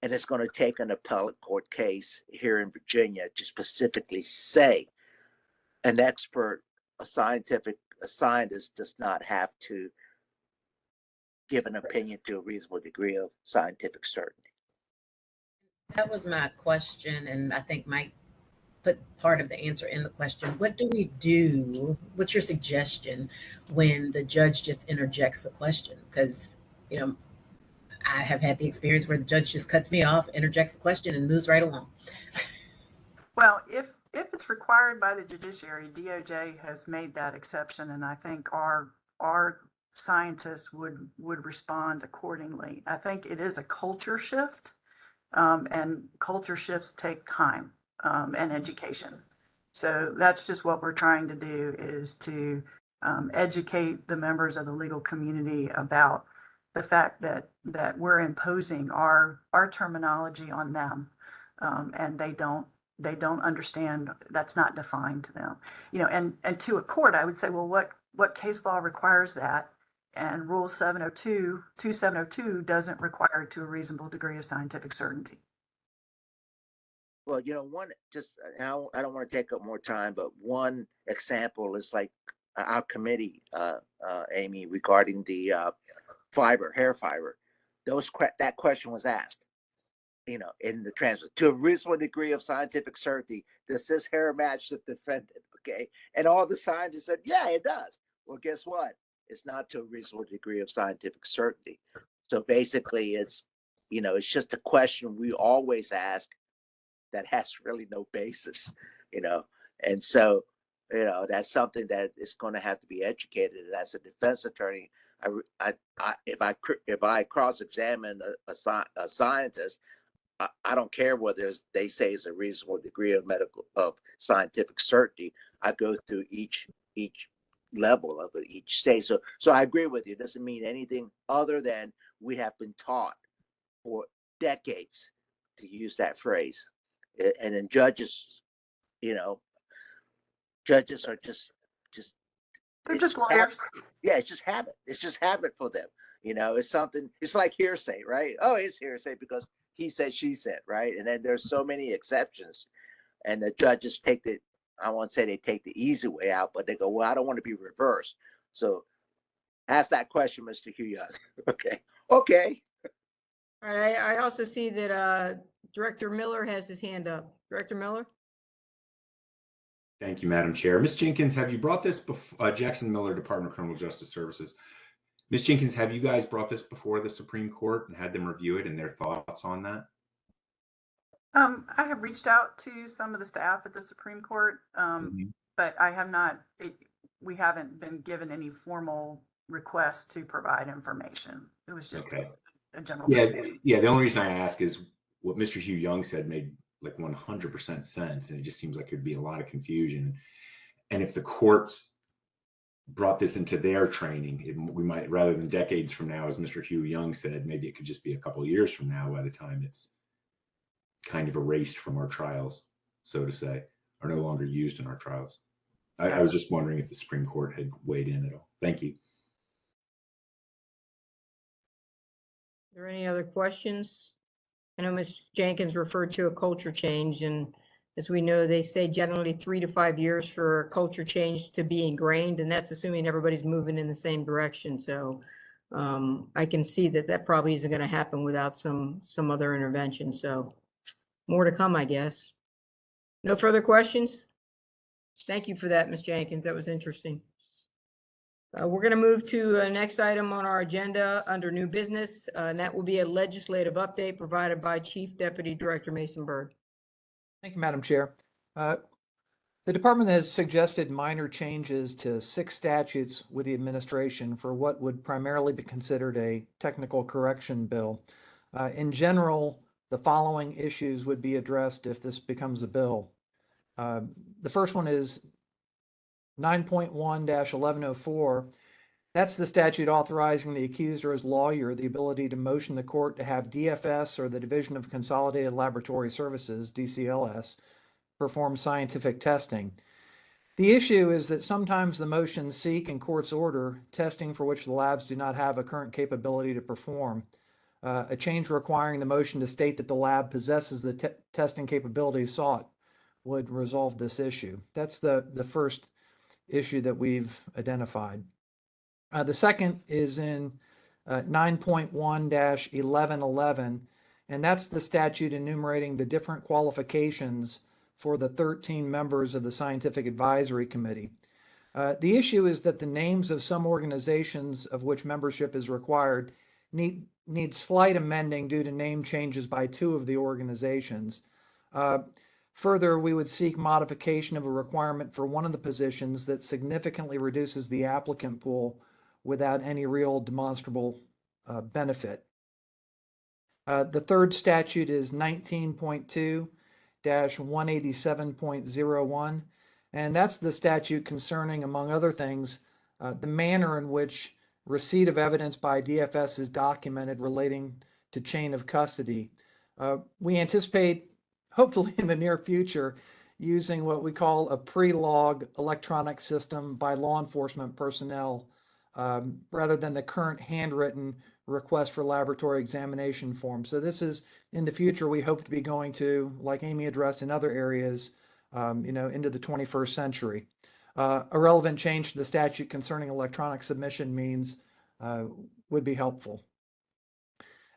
and it's going to take an appellate court case here in Virginia to specifically say an expert, a scientist does not have to give an opinion to a reasonable degree of scientific certainty. That was my question, and I think Mike put part of the answer in the question. What do we do? What's your suggestion when the judge just interjects the question? Because, you know, I have had the experience where the judge just cuts me off, interjects the question, and moves right along. Well, if it's required by the judiciary, DOJ has made that exception, and I think our scientists would respond accordingly. I think it is a culture shift. And culture shifts take time and education. So that's just what we're trying to do, is to educate the members of the legal community about the fact that we're imposing our terminology on them, and they don't understand. That's not defined to them. You know, and to a court, I would say, well, what case law requires that? And Rule 2702 doesn't require it to a reasonable degree of scientific certainty. Well, you know, I don't want to take up more time, but one example is like our committee, Amy, regarding the hair fiber. That question was asked, you know, in the transcript, to a reasonable degree of scientific certainty, does this hair match the defendant? Okay. And all the scientists said, yeah, it does. Well, guess what? It's not to a reasonable degree of scientific certainty. So basically it's just a question we always ask that has really no basis, you know? And so, you know, that's something that is going to have to be educated. And as a defense attorney, if I cross-examine a scientist, I don't care whether they say it's a reasonable degree of scientific certainty. I go through each level of it, each stage. So I agree with you. It doesn't mean anything other than we have been taught for decades to use that phrase. And then judges, you know, judges are just they're just lawyers. Yeah, it's just habit. It's just habit for them. You know, it's something, it's like hearsay, right? Oh, it's hearsay because he said, she said, right? And then there's so many exceptions, and the judges I won't say they take the easy way out, but they go, well, I don't want to be reversed. So ask that question, Mr. Young. Okay. All right, I also see that Director Miller has his hand up. Director Miller? Thank you, Madam Chair. Ms. Jenkins, have you brought this before, Jackson Miller, Department of Criminal Justice Services. Ms. Jenkins, have you guys brought this before the Supreme Court and had them review it and their thoughts on that? I have reached out to some of the staff at the Supreme Court, but I have not, we haven't been given any formal request to provide information. It was just a general. Yeah. The only reason I ask is what Mr. Hugh Young said made like 100% sense. And it just seems like there'd be a lot of confusion. And if the courts brought this into their training, we might, rather than decades from now, as Mr. Hugh Young said, maybe it could just be a couple of years from now by the time it's kind of erased from our trials, so to say, are no longer used in our trials. I was just wondering if the Supreme Court had weighed in at all. Thank you. Are there any other questions? I know Ms. Jenkins referred to a culture change, and as we know, they say generally 3 to 5 years for a culture change to be ingrained, and that's assuming everybody's moving in the same direction. So I can see that that probably isn't going to happen without some other intervention. So more to come, I guess. No further questions? Thank you for that, Ms. Jenkins. That was interesting. We're going to move to the next item on our agenda under new business, and that will be a legislative update provided by Chief Deputy Director Mason Byrd. Thank you, Madam Chair. The department has suggested minor changes to 6 statutes with the administration for what would primarily be considered a technical correction bill. In general, the following issues would be addressed if this becomes a bill. The first one is 9.1-1104. That's the statute authorizing the accused or his lawyer the ability to motion the court to have DFS or the Division of Consolidated Laboratory Services, DCLS, perform scientific testing. The issue is that sometimes the motions seek and courts order testing for which the labs do not have a current capability to perform. A change requiring the motion to state that the lab possesses the testing capabilities sought would resolve this issue. That's the first issue that we've identified. The second is in 9.1-1111, and that's the statute enumerating the different qualifications for the 13 members of the Scientific Advisory Committee. The issue is that the names of some organizations of which membership is required need slight amending due to name changes by 2 of the organizations. Further, we would seek modification of a requirement for one of the positions that significantly reduces the applicant pool without any real demonstrable benefit. The third statute is 19.2-187.01, and that's the statute concerning, among other things, the manner in which receipt of evidence by DFS is documented relating to chain of custody. We anticipate, hopefully in the near future, using what we call a pre-log electronic system by law enforcement personnel, rather than the current handwritten request for laboratory examination form. So this is, in the future, we hope to be going to, like Amy addressed in other areas, into the 21st century. A relevant change to the statute concerning electronic submission means would be helpful.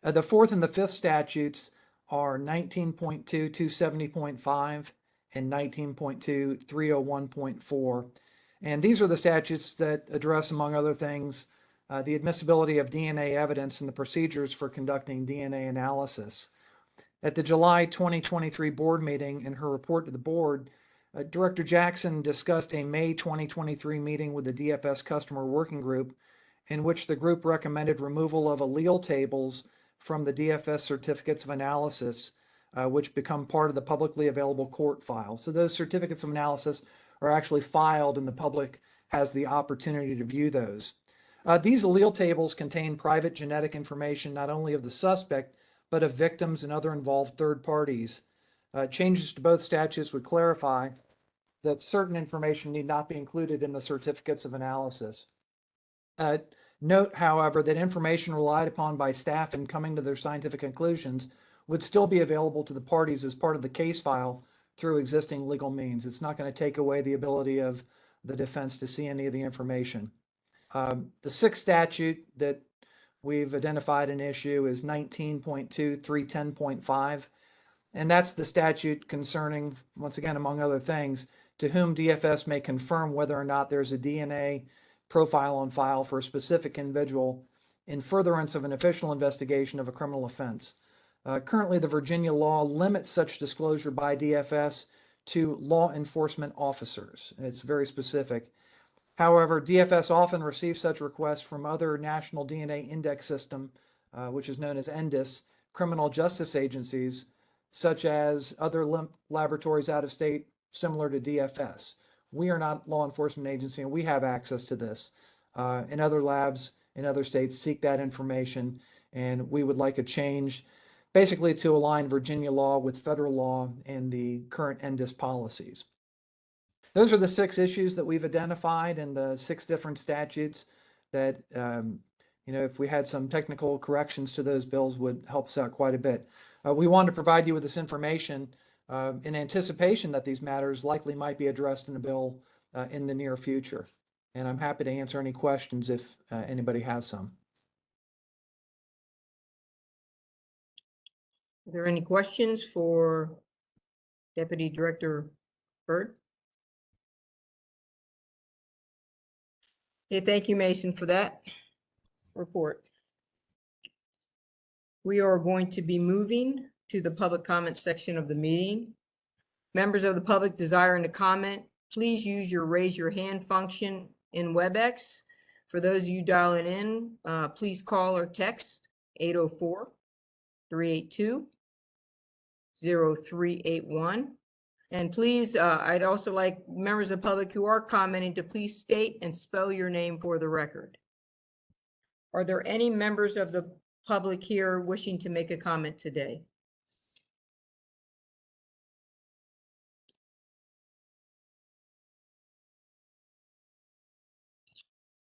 The fourth and the fifth statutes are 19.2-270.5 and 19.2-301.4. And these are the statutes that address, among other things, the admissibility of DNA evidence and the procedures for conducting DNA analysis. At the July 2023 board meeting, in her report to the board, Director Jackson discussed a May 2023 meeting with the DFS Customer Working Group, in which the group recommended removal of allele tables from the DFS certificates of analysis, which become part of the publicly available court file. So those certificates of analysis are actually filed and the public has the opportunity to view those. These allele tables contain private genetic information not only of the suspect, but of victims and other involved third parties. Changes to both statutes would clarify that certain information need not be included in the certificates of analysis. Note, however, that information relied upon by staff in coming to their scientific conclusions would still be available to the parties as part of the case file through existing legal means. It's not going to take away the ability of the defense to see any of the information. The sixth statute that we've identified an issue is 19.2.310.5. And that's the statute concerning, once again, among other things, to whom DFS may confirm whether or not there's a DNA profile on file for a specific individual in furtherance of an official investigation of a criminal offense. Currently, the Virginia law limits such disclosure by DFS to law enforcement officers. It's very specific. However, DFS often receives such requests from other national DNA index system, which is known as NDIS, criminal justice agencies, such as other laboratories out of state similar to DFS. We are not law enforcement agency and we have access to this. And other labs in other states seek that information, and we would like a change basically to align Virginia law with federal law and the current NDIS policies. Those are the 6 issues that we've identified in the 6 different statutes that, if we had some technical corrections to those bills would help us out quite a bit. We want to provide you with this information in anticipation that these matters likely might be addressed in a bill in the near future. And I'm happy to answer any questions if anybody has some. Are there any questions for Deputy Director Byrd? Okay, thank you, Mason, for that report. We are going to be moving to the public comment section of the meeting. Members of the public desiring to comment, please use your raise your hand function in WebEx. For those of you dialing in, please call or text 804-382-0381. And please, I'd also like members of the public who are commenting to please state and spell your name for the record. Are there any members of the public here wishing to make a comment today?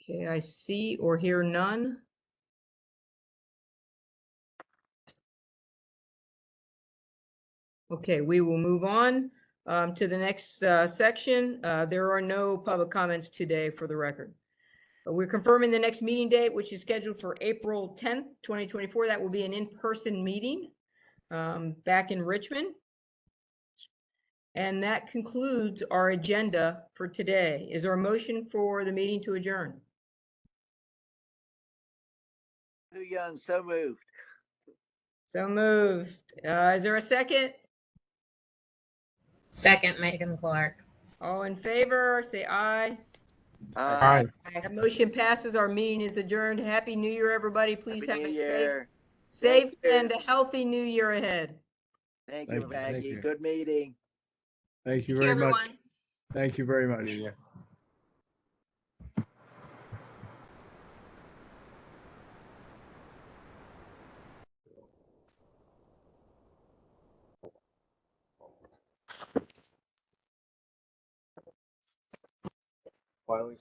Okay, I see or hear none. Okay, we will move on to the next section. There are no public comments today for the record. We're confirming the next meeting date, which is scheduled for April 10th, 2024. That will be an in-person meeting back in Richmond. And that concludes our agenda for today. Is there a motion for the meeting to adjourn? Hu Young, so moved. So moved. Is there a second? Second, Megan Clark. All in favor, say aye. Aye. That motion passes. Our meeting is adjourned. Happy New Year, everybody. Please Happy have New a Year. safe Thank you. and a healthy new year ahead. Thank Thank you, you, thank Maggie. you. Good meeting. Thank you Thank you, very much. everyone. Thank you very much. Filing